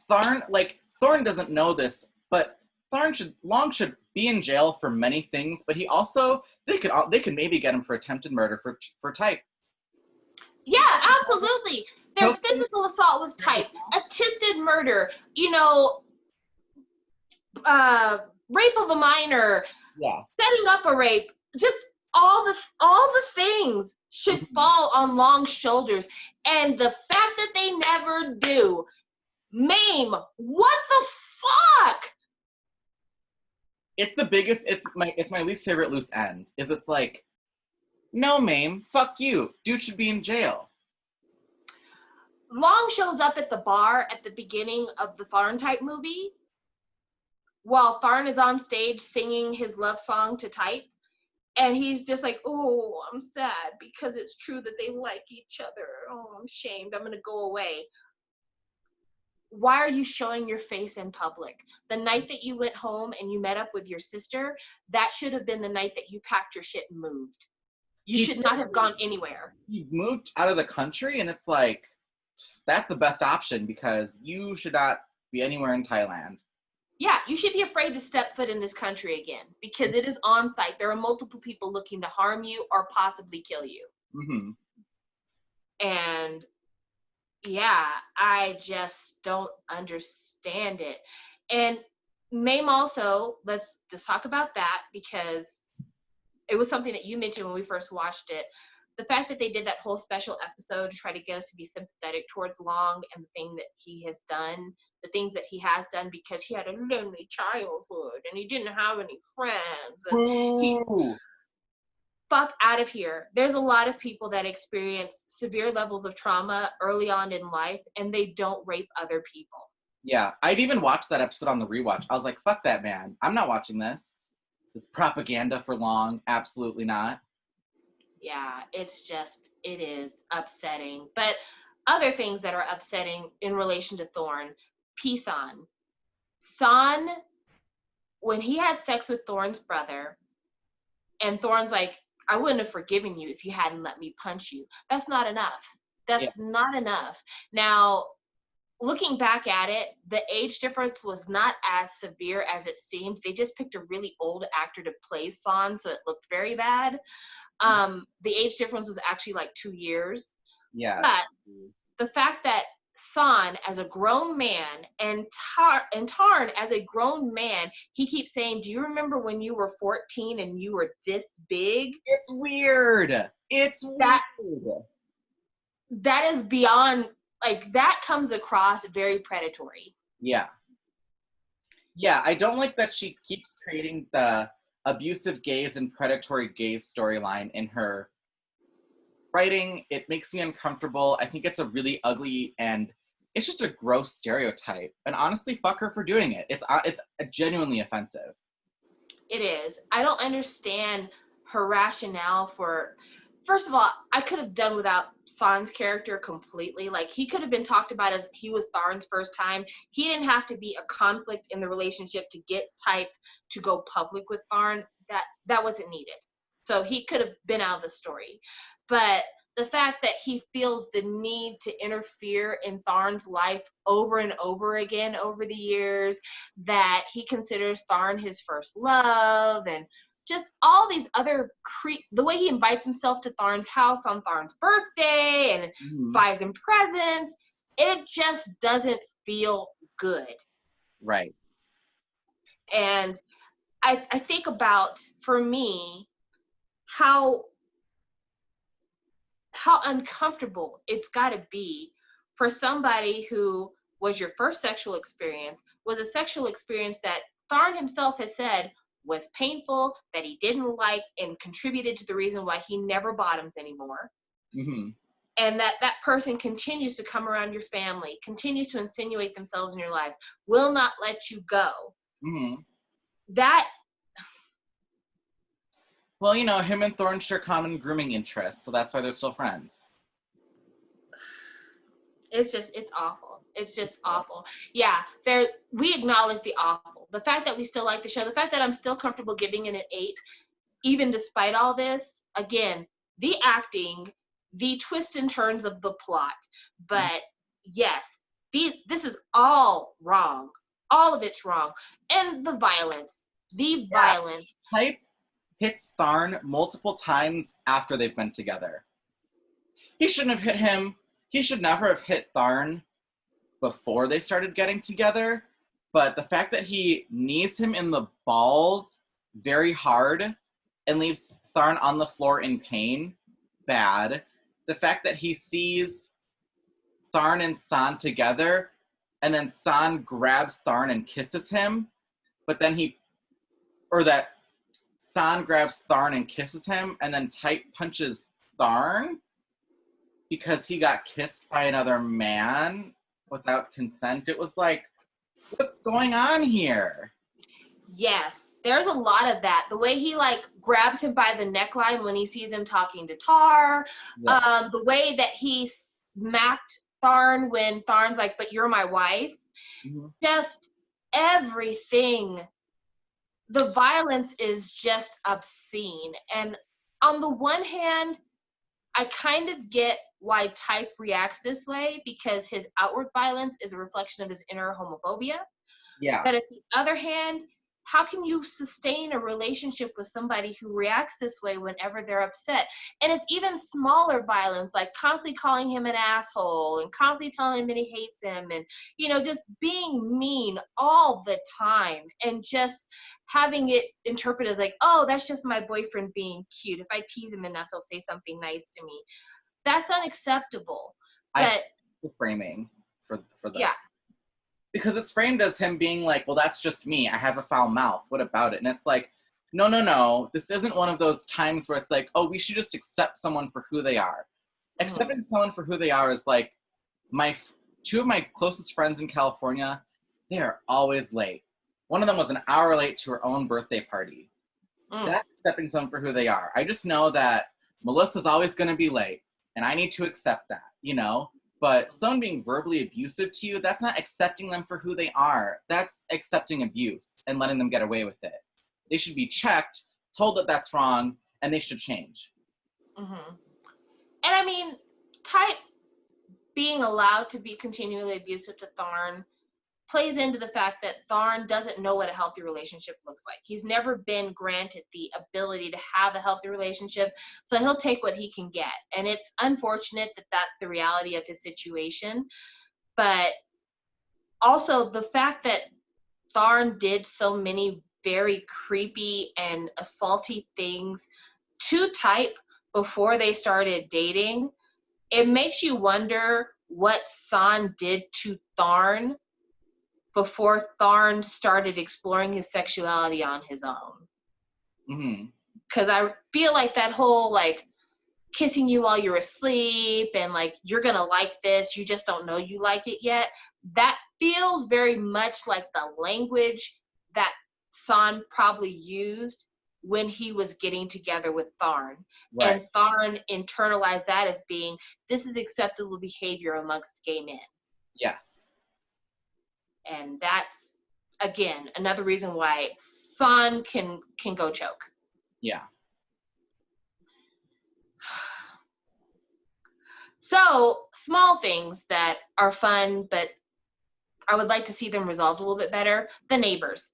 Thorn doesn't know this, but Long should be in jail for many things, but he also, they could maybe get him for attempted murder for Type. Yeah, absolutely. There's physical assault with Type, attempted murder, rape of a minor, setting up a rape, just all the things should fall on Long's shoulders. And the fact that they never do. Mame, what the fuck? It's my least favorite loose end, is it's like, no, Mame, fuck you. Dude should be in jail. Long shows up at the bar at the beginning of the TharnType movie while Tharn is on stage singing his love song to Type. And he's just like, oh, I'm sad because it's true that they like each other. Oh, I'm ashamed. I'm going to go away. Why are you showing your face in public? The night that you went home and you met up with your sister, that should have been the night that you packed your shit and moved. You should not have gone anywhere. You moved out of the country, and it's like, that's the best option because you should not be anywhere in Thailand. Yeah, you should be afraid to step foot in this country again because it is on site. There are multiple people looking to harm you or possibly kill you. Mm-hmm. And yeah, I just don't understand it. And Mame also, let's just talk about that because it was something that you mentioned when we first watched it. The fact that they did that whole special episode to try to get us to be sympathetic towards Long and the thing that he has done, the things that he has done because he had a lonely childhood and he didn't have any friends. And fuck out of here. There's a lot of people that experience severe levels of trauma early on in life, and they don't rape other people. Yeah, I'd even watched that episode on the rewatch. I was like, fuck that man. I'm not watching this. This is propaganda for long. Absolutely not. Yeah, it is upsetting. But other things that are upsetting in relation to Thorn, Pisan. San, when he had sex with Thorn's brother, and Thorn's like, I wouldn't have forgiven you if you hadn't let me punch you. That's not enough. Yeah. That's not enough. Now, looking back at it, the age difference was not as severe as it seemed. They just picked a really old actor to play San, so it looked very bad. The age difference was actually like 2 years. Yeah. But the fact that San, as a grown man, and Tarn, as a grown man, he keeps saying, do you remember when you were 14 and you were this big? It's weird. It's weird. That is beyond, like, that comes across very predatory. Yeah. Yeah, I don't like that she keeps creating the abusive gays and predatory gays storyline in her writing. It makes me uncomfortable. I think it's a really ugly and it's just a gross stereotype. And honestly, fuck her for doing it. It's genuinely offensive. It is. I don't understand her rationale for. First of all, I could have done without San's character completely. Like, he could have been talked about as he was Tharn's first time. He didn't have to be a conflict in the relationship to get Type to go public with Tharn. That wasn't needed. So he could have been out of the story. But the fact that he feels the need to interfere in Tharn's life over and over again over the years, that he considers Tharn his first love, and just all these other the way he invites himself to Tharn's house on Tharn's birthday and buys him presents, it just doesn't feel good. Right. And I think about, for me, how uncomfortable it's got to be for somebody who was your first sexual experience, was a sexual experience that Tharn himself has said was painful, that he didn't like, and contributed to the reason why he never bottoms anymore. Mm-hmm. And that person continues to come around your family, continues to insinuate themselves in your lives, will not let you go. Mm-hmm. That. Well, him and Thorn share common grooming interests, so that's why they're still friends. It's awful. It's just awful. Yeah, we acknowledge the awful. The fact that we still like the show, the fact that I'm still comfortable giving it an 8, even despite all this, again, the acting, the twists and turns of the plot. But yes, this is all wrong. All of it's wrong. And the violence. Violence. Type hits Tharn multiple times after they've been together. He shouldn't have hit him. He should never have hit Tharn before they started getting together. But the fact that he knees him in the balls very hard and leaves Tharn on the floor in pain, bad. The fact that he sees Tharn and San together, and then San grabs Tharn and kisses him, but then that San grabs Tharn and kisses him, and then Type punches Tharn because he got kissed by another man without consent. It was like, what's going on here? Yes, there's a lot of that. The way he grabs him by the neckline when he sees him talking to Tar, the way that he smacked Tharn when Tharn's like, but you're my wife. Just everything. The violence is just obscene. And on the one hand, I kind of get why Type reacts this way, because his outward violence is a reflection of his inner homophobia. Yeah. But at the other hand, how can you sustain a relationship with somebody who reacts this way whenever they're upset? And it's even smaller violence, like constantly calling him an asshole and constantly telling him that he hates him and, just being mean all the time and just having it interpreted as like, oh, that's just my boyfriend being cute. If I tease him enough, he'll say something nice to me. That's unacceptable. But the framing for that. Yeah. Because it's framed as him being like, well, that's just me. I have a foul mouth. What about it? And it's like, no. This isn't one of those times where it's like, oh, we should just accept someone for who they are. Accepting someone for who they are is like, two of my closest friends in California, they are always late. One of them was an hour late to her own birthday party. That's accepting someone for who they are. I just know that Melissa's always going to be late, and I need to accept that, you know? But someone being verbally abusive to you, that's not accepting them for who they are. That's accepting abuse and letting them get away with it. They should be checked, told that that's wrong, and they should change. And I mean, Type being allowed to be continually abusive to Tharn plays into the fact that Tharn doesn't know what a healthy relationship looks like. He's never been granted the ability to have a healthy relationship, so he'll take what he can get. And it's unfortunate that that's the reality of his situation. But also the fact that Tharn did so many very creepy and assaulty things to Type before they started dating, it makes you wonder what San did to Tharn before Tharn started exploring his sexuality on his own. Because I feel like that whole, like, kissing you while you're asleep and, like, you're going to like this, you just don't know you like it yet, that feels very much like the language that San probably used when he was getting together with Tharn. Right. And Tharn internalized that as being, this is acceptable behavior amongst gay men. Yes. And that's, again, another reason why San can go choke. Yeah. So, small things that are fun, but I would like to see them resolved a little bit better. The neighbors.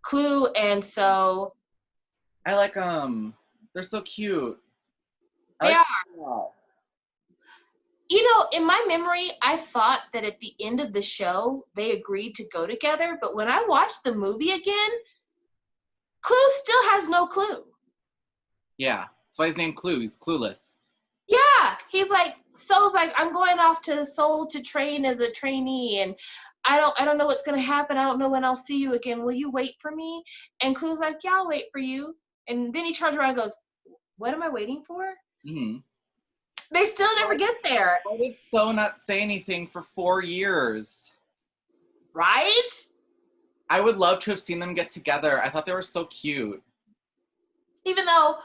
Clue and So. I like them. They're so cute. They are. You know, in my memory, I thought that at the end of the show, they agreed to go together. But when I watched the movie again, Clue still has no clue. Yeah, that's why his name Clue. He's clueless. Yeah, he's like, So's like, I'm going off to Seoul to train as a trainee, and I don't know what's gonna happen. I don't know when I'll see you again. Will you wait for me? And Clue's like, yeah, I'll wait for you. And then he turns around and goes, what am I waiting for? They still never get there. Why did So not say anything for 4 years? Right? I would love to have seen them get together. I thought they were so cute. Even though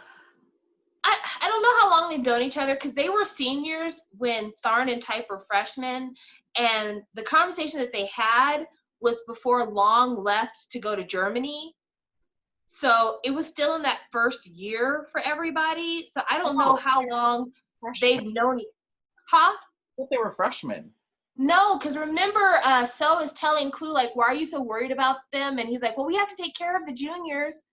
I don't know how long they've known each other, because they were seniors when Tharn and Type were freshmen, and the conversation that they had was before Long left to go to Germany. So it was still in that first year for everybody. So I don't know how long they've known. Huh? I thought they were freshmen. No, because remember, So is telling Clue, like, why are you so worried about them? And he's like, well, we have to take care of the juniors.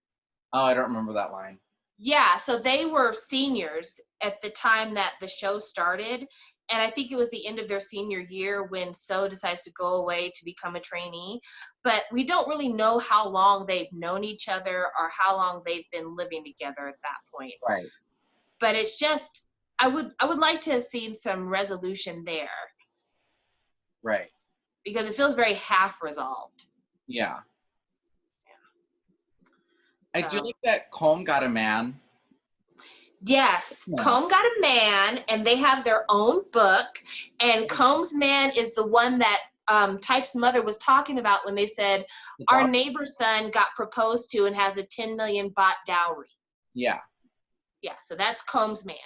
Oh, I don't remember that line. Yeah, so they were seniors at the time that the show started. And I think it was the end of their senior year when So decides to go away to become a trainee. But we don't really know how long they've known each other or how long they've been living together at that point. Right. But it's just, I would like to have seen some resolution there. Right. Because it feels very half resolved. Yeah. I do like that Comb got a man. Yes, yeah. Comb got a man, and they have their own book. And Comb's man is the one that Type's mother was talking about when they said, our neighbor's son got proposed to and has a 10 million baht dowry. Yeah. Yeah, so that's Comb's man.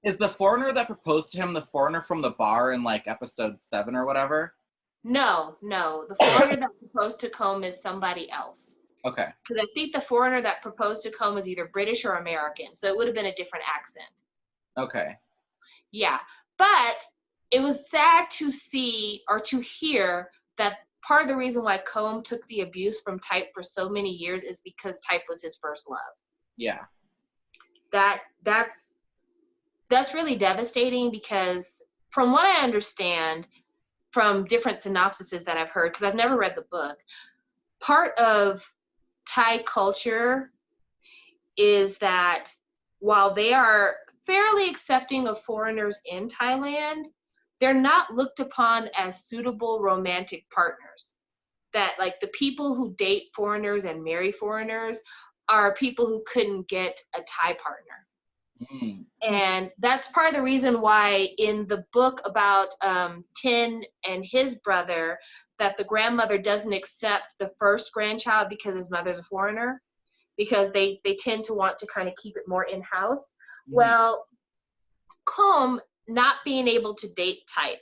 Is the foreigner that proposed to him the foreigner from the bar in, like, episode 7 or whatever? No. The foreigner that proposed to Comb is somebody else. Okay. Because I think the foreigner that proposed to Comb was either British or American, so it would have been a different accent. Okay. Yeah, but it was sad to see or to hear that part of the reason why Comb took the abuse from Type for so many years is because Type was his first love. Yeah. That's really devastating, because from what I understand from different synopsises that I've heard, because I've never read the book, part of Thai culture is that while they are fairly accepting of foreigners in Thailand, they're not looked upon as suitable romantic partners. That, like, the people who date foreigners and marry foreigners are people who couldn't get a tie partner. Mm. And that's part of the reason why in the book about Tin and his brother, that the grandmother doesn't accept the first grandchild because his mother's a foreigner, because they tend to want to kind of keep it more in-house. Well, Combe, not being able to date Type,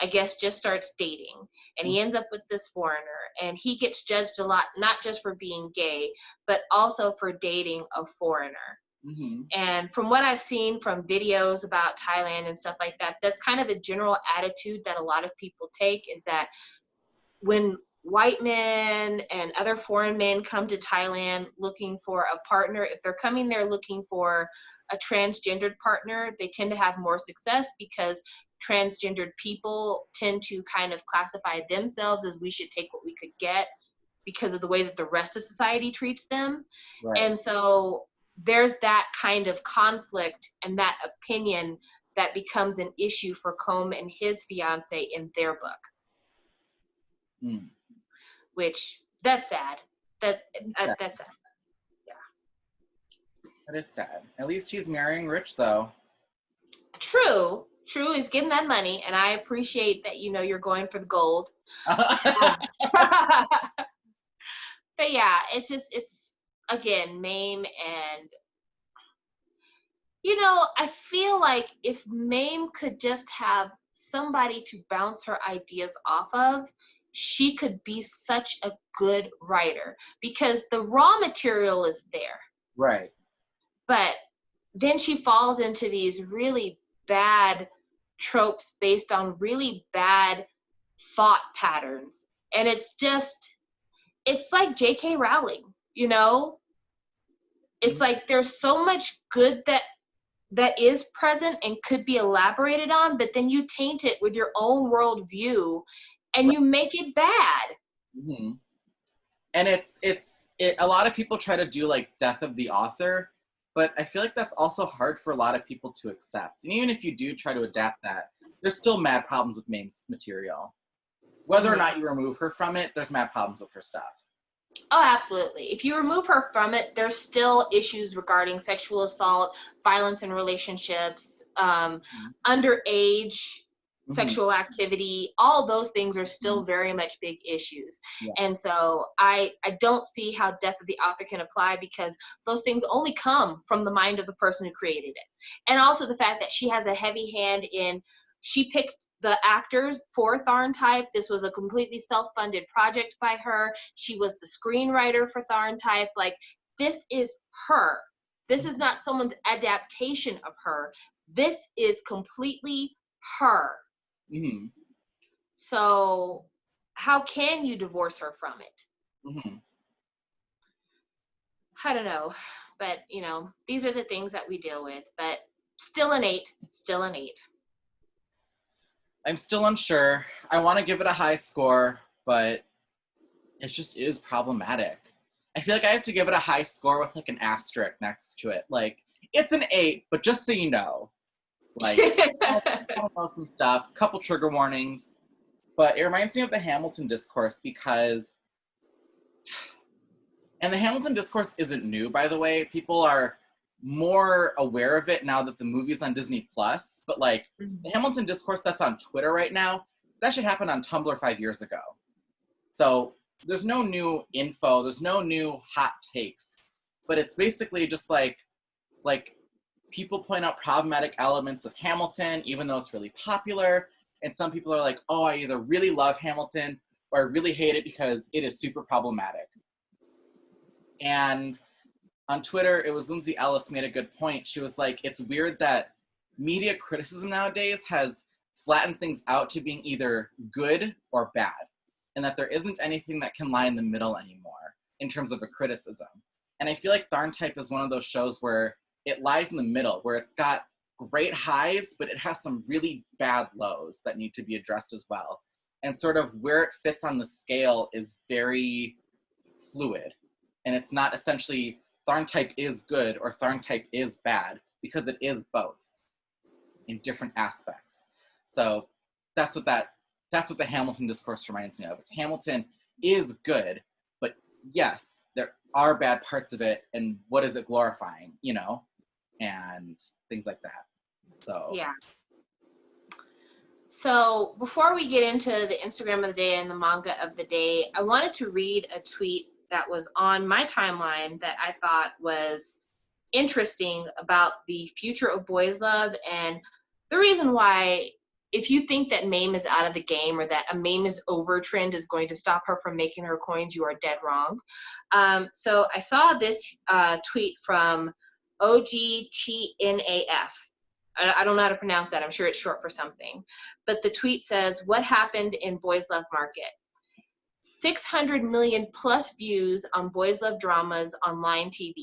I guess just starts dating, and he ends up with this foreigner, and he gets judged a lot, not just for being gay, but also for dating a foreigner. Mm-hmm. And from what I've seen from videos about Thailand and stuff like that, that's kind of a general attitude that a lot of people take, is that when white men and other foreign men come to Thailand looking for a partner, if they're coming there looking for a transgendered partner, they tend to have more success, because transgendered people tend to kind of classify themselves as we should take what we could get because of the way that the rest of society treats them. Right. And so there's that kind of conflict and that opinion that becomes an issue for Combe and his fiance in their book. Mm. Which, that's sad. That's sad. Yeah. That is sad. At least he's marrying rich, though. True. He's getting that money, and I appreciate that, you're going for the gold. But yeah, it's again, Mame, and I feel like if Mame could just have somebody to bounce her ideas off of, she could be such a good writer, because the raw material is there. Right. But then she falls into these really bad tropes based on really bad thought patterns. And it's like J.K. Rowling, It's like there's so much good that is present and could be elaborated on, but then you taint it with your own worldview and you make it bad. Mm-hmm. And it's a lot of people try to do like death of the author, but I feel like that's also hard for a lot of people to accept. And even if you do try to adapt that, there's still mad problems with Mame's material. Whether or not you remove her from it, there's mad problems with her stuff. Oh, absolutely. If you remove her from it, there's still issues regarding sexual assault, violence in relationships, underage sexual activity. All those things are still very much big issues. Yeah. And so I don't see how death of the author can apply, because those things only come from the mind of the person who created it. And also the fact that she has a heavy hand in, she picked the actors for TharnType. This was a completely self-funded project by her. She was the screenwriter for TharnType. Like, this is her. This is not someone's adaptation of her. This is completely her. Mm-hmm. So how can you divorce her from it? Mm-hmm. I don't know. But, these are the things that we deal with. But still an 8. I'm still unsure. I want to give it a high score, but it just is problematic. I feel like I have to give it a high score with like an asterisk next to it. Like, it's an 8, but just so you know. Like, I don't know some stuff, couple trigger warnings. But it reminds me of the Hamilton discourse, because, and the Hamilton discourse isn't new, by the way. People are more aware of it now that the movie's on Disney Plus, but like the Hamilton discourse that's on Twitter right now, that should happen on Tumblr 5 years ago. So there's no new info, there's no new hot takes, but it's basically just like people point out problematic elements of Hamilton, even though it's really popular. And some people are like, oh, I either really love Hamilton or I really hate it because it is super problematic. And on Twitter, it was Lindsay Ellis made a good point. She was like, it's weird that media criticism nowadays has flattened things out to being either good or bad, and that there isn't anything that can lie in the middle anymore in terms of a criticism. And I feel like TharnType is one of those shows where it lies in the middle, where it's got great highs, but it has some really bad lows that need to be addressed as well. And sort of where it fits on the scale is very fluid. And it's not essentially TharnType is good or TharnType is bad, because it is both in different aspects. So that's what the Hamilton discourse reminds me of. Is Hamilton is good, but yes, there are bad parts of it and what is it glorifying, you know, and things like that. So yeah. So before we get into the Instagram of the day and the manga of the day, I wanted to read a tweet that was on my timeline that I thought was interesting about the future of boys love, and the reason why, if you think that Mame is out of the game or that a Mame is over trend is going to stop her from making her coins, you are dead wrong. So I saw this tweet from OGTNAF. I don't know how to pronounce that. I'm sure it's short for something. But the tweet says, what happened in Boys Love Market? 600 million plus views on Boys Love dramas on Line TV.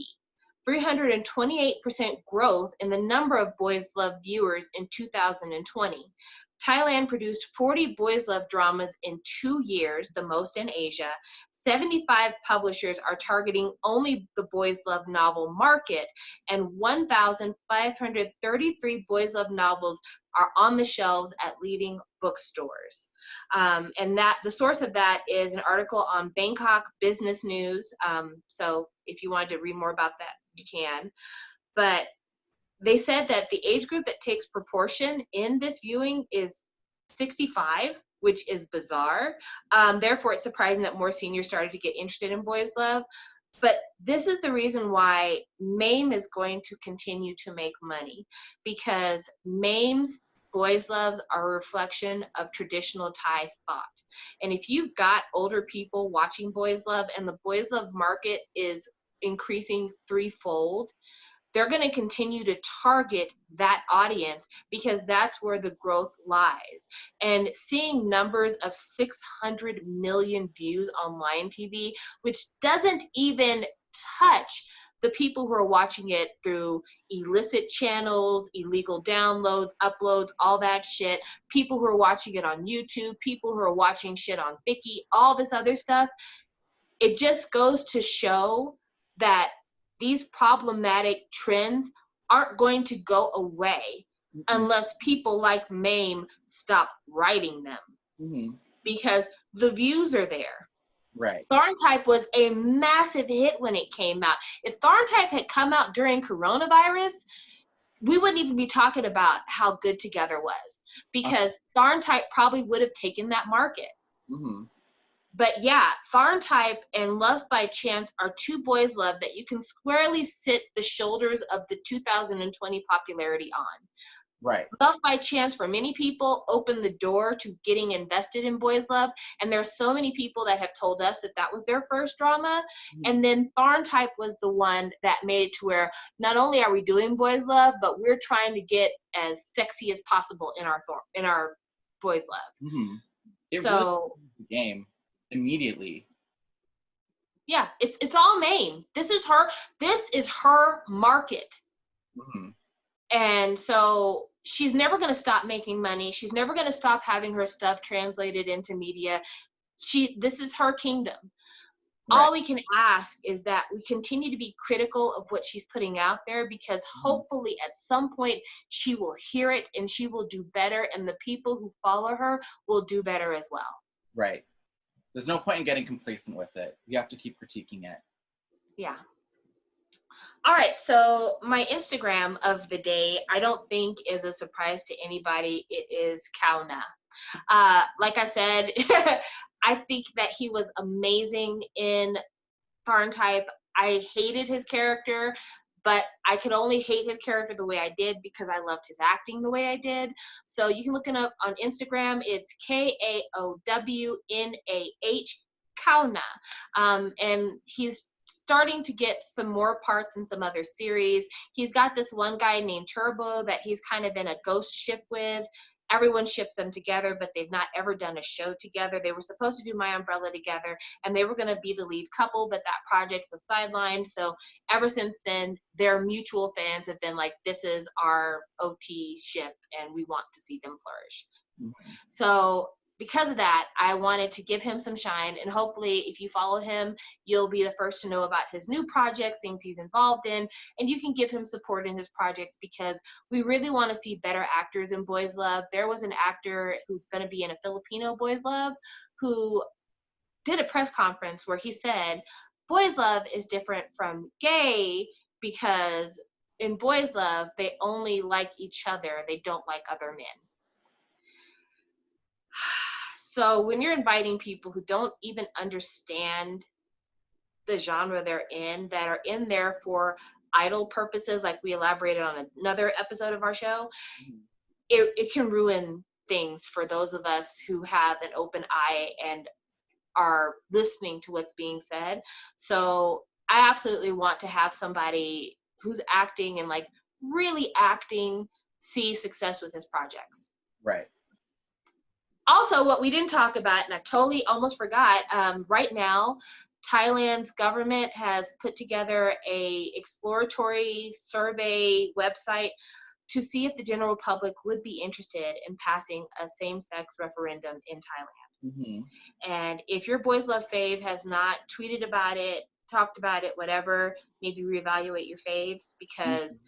328% growth in the number of Boys Love viewers in 2020. Thailand produced 40 Boys Love dramas in 2 years, the most in Asia. 75 publishers are targeting only the Boys Love novel market, and 1,533 Boys Love novels are on the shelves at leading bookstores. And that the source of that is an article on Bangkok Business News. So if you wanted to read more about that, you can. But they said that the age group that takes proportion in this viewing is 65, which is bizarre. Therefore, it's surprising that more seniors started to get interested in Boys Love. But this is the reason why Mame is going to continue to make money, because Mame's Boys Loves are a reflection of traditional Thai thought. And if you've got older people watching Boys Love and the Boys Love market is increasing threefold, they're going to continue to target that audience because that's where the growth lies. And seeing numbers of 600 million views on Line TV, which doesn't even touch the people who are watching it through illicit channels, illegal downloads, uploads, all that shit, people who are watching it on YouTube, people who are watching shit on Viki, all this other stuff, it just goes to show that these problematic trends aren't going to go away unless people like Mame stop writing them, because the views are there. Right. TharnType was a massive hit when it came out. If TharnType had come out during coronavirus, we wouldn't even be talking about how Good Together was, because TharnType probably would have taken that market. But yeah, TharnType and Love by Chance are two Boys Love that you can squarely sit the shoulders of the 2020 popularity on. Right. Love by Chance, for many people, opened the door to getting invested in Boys Love. And there's so many people that have told us that that was their first drama. And then TharnType was the one that made it to where not only are we doing Boys Love, but we're trying to get as sexy as possible in our Boys Love. It so really the game immediately. Yeah, it's all Mame. This is her market. And so she's never going to stop making money. She's never going to stop having her stuff translated into media. This is her kingdom. Right. All we can ask is that we continue to be critical of what she's putting out there, because hopefully at some point she will hear it and she will do better, and the people who follow her will do better as well. Right. There's no point in getting complacent with it. You have to keep critiquing it. Yeah. All right, so my Instagram of the day, I don't think is a surprise to anybody. It is Kauna. Like I said, I think that he was amazing in TharnType. I hated his character, but I could only hate his character the way I did because I loved his acting the way I did. So you can look him up on Instagram. It's KAOWNAH, Kauna. And he's starting to get some more parts in some other series. He's got this one guy named Turbo that he's kind of in a ghost ship with. Everyone ships them together, but they've not ever done a show together. They were supposed to do My Umbrella together, and they were going to be the lead couple, but that project was sidelined. So ever since then, their mutual fans have been like, this is our OT ship, and we want to see them flourish. So because of that, I wanted to give him some shine, and hopefully if you follow him, you'll be the first to know about his new projects, things he's involved in, and you can give him support in his projects, because we really want to see better actors in Boys Love. There was an actor who's going to be in a Filipino Boys Love who did a press conference where he said, boys love is different from gay because in boys love, they only like each other. They don't like other men. So when you're inviting people who don't even understand the genre they're in, that are in there for idle purposes, like we elaborated on another episode of our show, it can ruin things for those of us who have an open eye and are listening to what's being said. So I absolutely want to have somebody who's acting and like really acting see success with his projects. Right. Also, what we didn't talk about, and I totally almost forgot, right now, Thailand's government has put together a exploratory survey website to see if the general public would be interested in passing a same-sex referendum in Thailand. Mm-hmm. And if your Boys Love fave has not tweeted about it, talked about it, whatever, maybe reevaluate your faves, because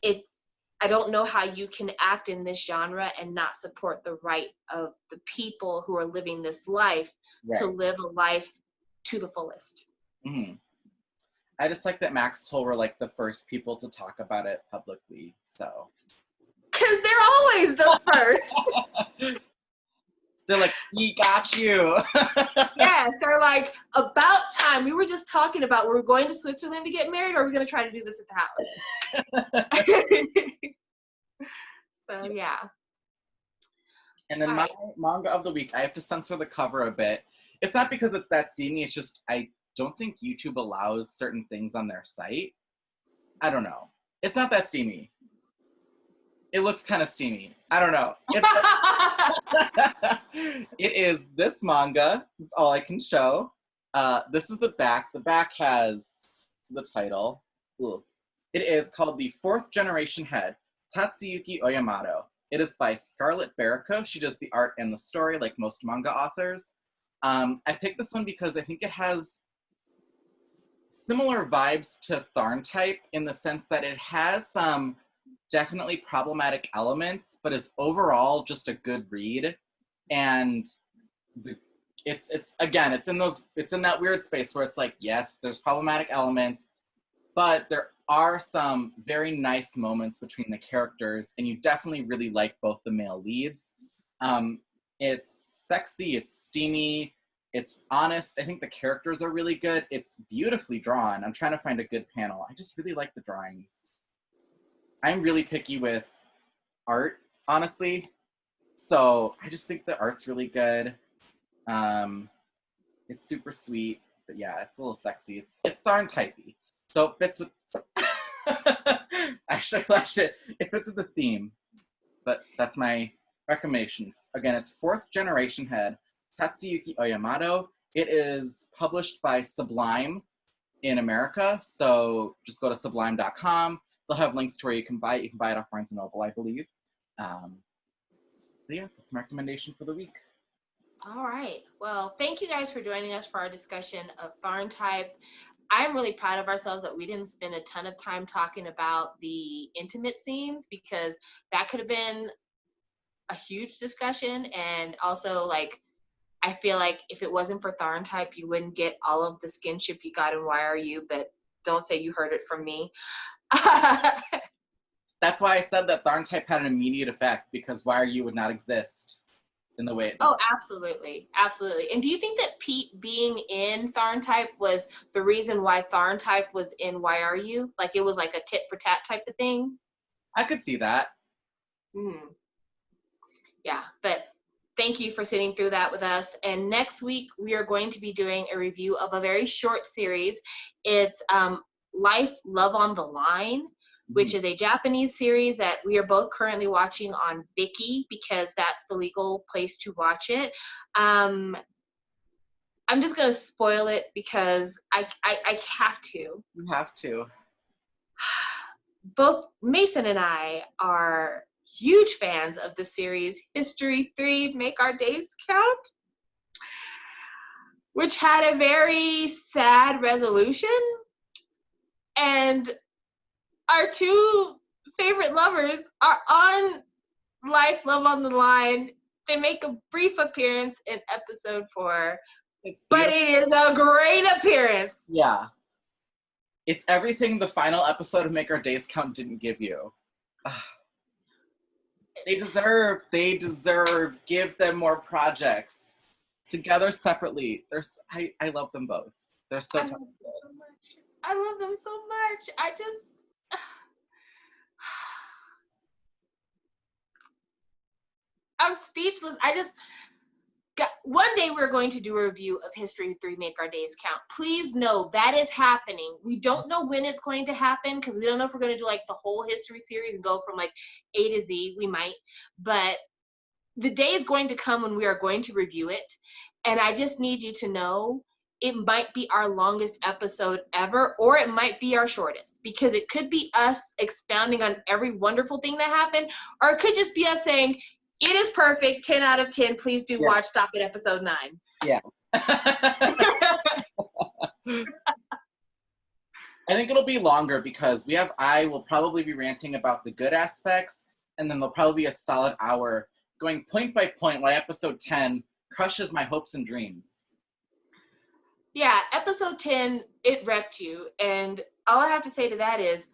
I don't know how you can act in this genre and not support the right of the people who are living this life to live a life to the fullest. Mm-hmm. I just like that Max Toll were like the first people to talk about it publicly, so. Because they're always the first. They're like, we got you. Yes, they're like, about time. We were just talking about, we're going to Switzerland to get married, or are we going to try to do this at the house? So, yeah. And then my manga of the week, I have to censor the cover a bit. It's not because it's that steamy, it's just I don't think YouTube allows certain things on their site. I don't know. It's not that steamy. It looks kind of steamy. I don't know. It is this manga. That's all I can show. This is the back. The back has the title. Ooh. It is called The Fourth Generation Head, Tatsuyuki Oyamato. It is by Scarlett Barrico. She does the art and the story like most manga authors. I picked this one because I think it has similar vibes to TharnType in the sense that it has some definitely problematic elements, but is overall just a good read. And it's in that weird space where it's like, yes, there's problematic elements, but there are some very nice moments between the characters, and you definitely really like both the male leads. It's sexy, it's steamy, it's honest. I think the characters are really good. It's beautifully drawn. I'm trying to find a good panel. I just really like the drawings. I'm really picky with art, honestly. So I just think the art's really good. It's super sweet, but yeah, it's a little sexy. It's TharnType-y. So it fits with actually flashed it. It fits with the theme. But that's my recommendation. Again, it's Fourth Generation Head, Tatsuyuki Oyamato. It is published by Sublime in America. So just go to sublime.com. They'll have links to where you can buy it. You can buy it off Barnes & Noble, I believe. But yeah, that's my recommendation for the week. All right. Well, thank you guys for joining us for our discussion of TharnType. I'm really proud of ourselves that we didn't spend a ton of time talking about the intimate scenes, because that could have been a huge discussion. And also, like, I feel like if it wasn't for TharnType, you wouldn't get all of the skinship you got in Why Are You, but don't say you heard it from me. That's why I said that TharnType had an immediate effect, because Why Are You would not exist in the way it does. Oh, absolutely. Absolutely. And do you think that Pete being in TharnType was the reason why TharnType was in Why Are You? Like it was like a tit for tat type of thing? I could see that. Yeah, but thank you for sitting through that with us. And next week, we are going to be doing a review of a very short series. It's Life, Love on the Line, which is a Japanese series that we are both currently watching on Viki, because that's the legal place to watch it. I'm just going to spoil it because I have to. You have to. Both Mason and I are huge fans of the series History 3, Make Our Days Count, which had a very sad resolution. And our two favorite lovers are on Life, Love on the Line. They make a brief appearance in episode 4, It's But beautiful. it is a great appearance. Yeah. It's everything the final episode of Make Our Days Count didn't give you. They deserve. Give them more projects. Together, separately. I love them both. They're so I love them so much. I love them so much. I'm speechless. One day we're going to do a review of History 3 Make Our Days Count. Please know that is happening. We don't know when it's going to happen because we don't know if we're going to do like the whole history series and go from like A to Z. We might. But the day is going to come when we are going to review it. And I just need you to know it might be our longest episode ever, or it might be our shortest, because it could be us expounding on every wonderful thing that happened, or it could just be us saying, it is perfect, 10 out of 10, please do watch, stop at episode 9. Yeah. I think it'll be longer because I will probably be ranting about the good aspects, and then there'll probably be a solid hour going point by point why episode 10 crushes my hopes and dreams. Yeah, episode 10, it wrecked you, and all I have to say to that is,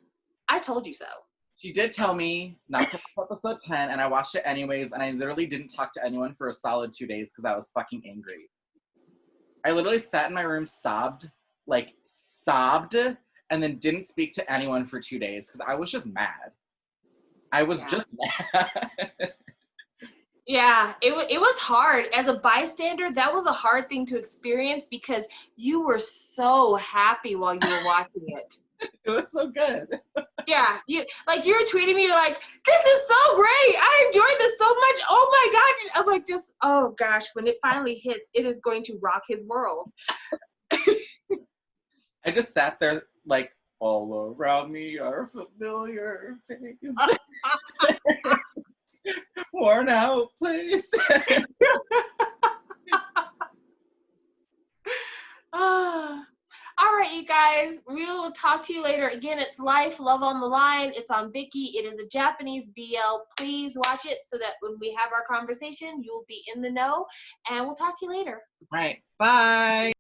I told you so. She did tell me not to watch episode 10, and I watched it anyways, and I literally didn't talk to anyone for a solid 2 days because I was fucking angry. I literally sat in my room, sobbed, and then didn't speak to anyone for 2 days because I was just mad. I was just mad. Yeah, it was hard. As a bystander, that was a hard thing to experience because you were so happy while you were watching it. It was so good. Yeah, you were tweeting me, you're like, this is so great. I enjoyed this so much. Oh my God. I'm like, oh gosh, when it finally hits, it is going to rock his world. I just sat there like, all around me are familiar faces. Worn out places. All right, you guys, we will talk to you later. Again, it's Life, Love on the Line. It's on Viki. It is a Japanese BL. Please watch it so that when we have our conversation, you will be in the know. And we'll talk to you later. Right. Bye.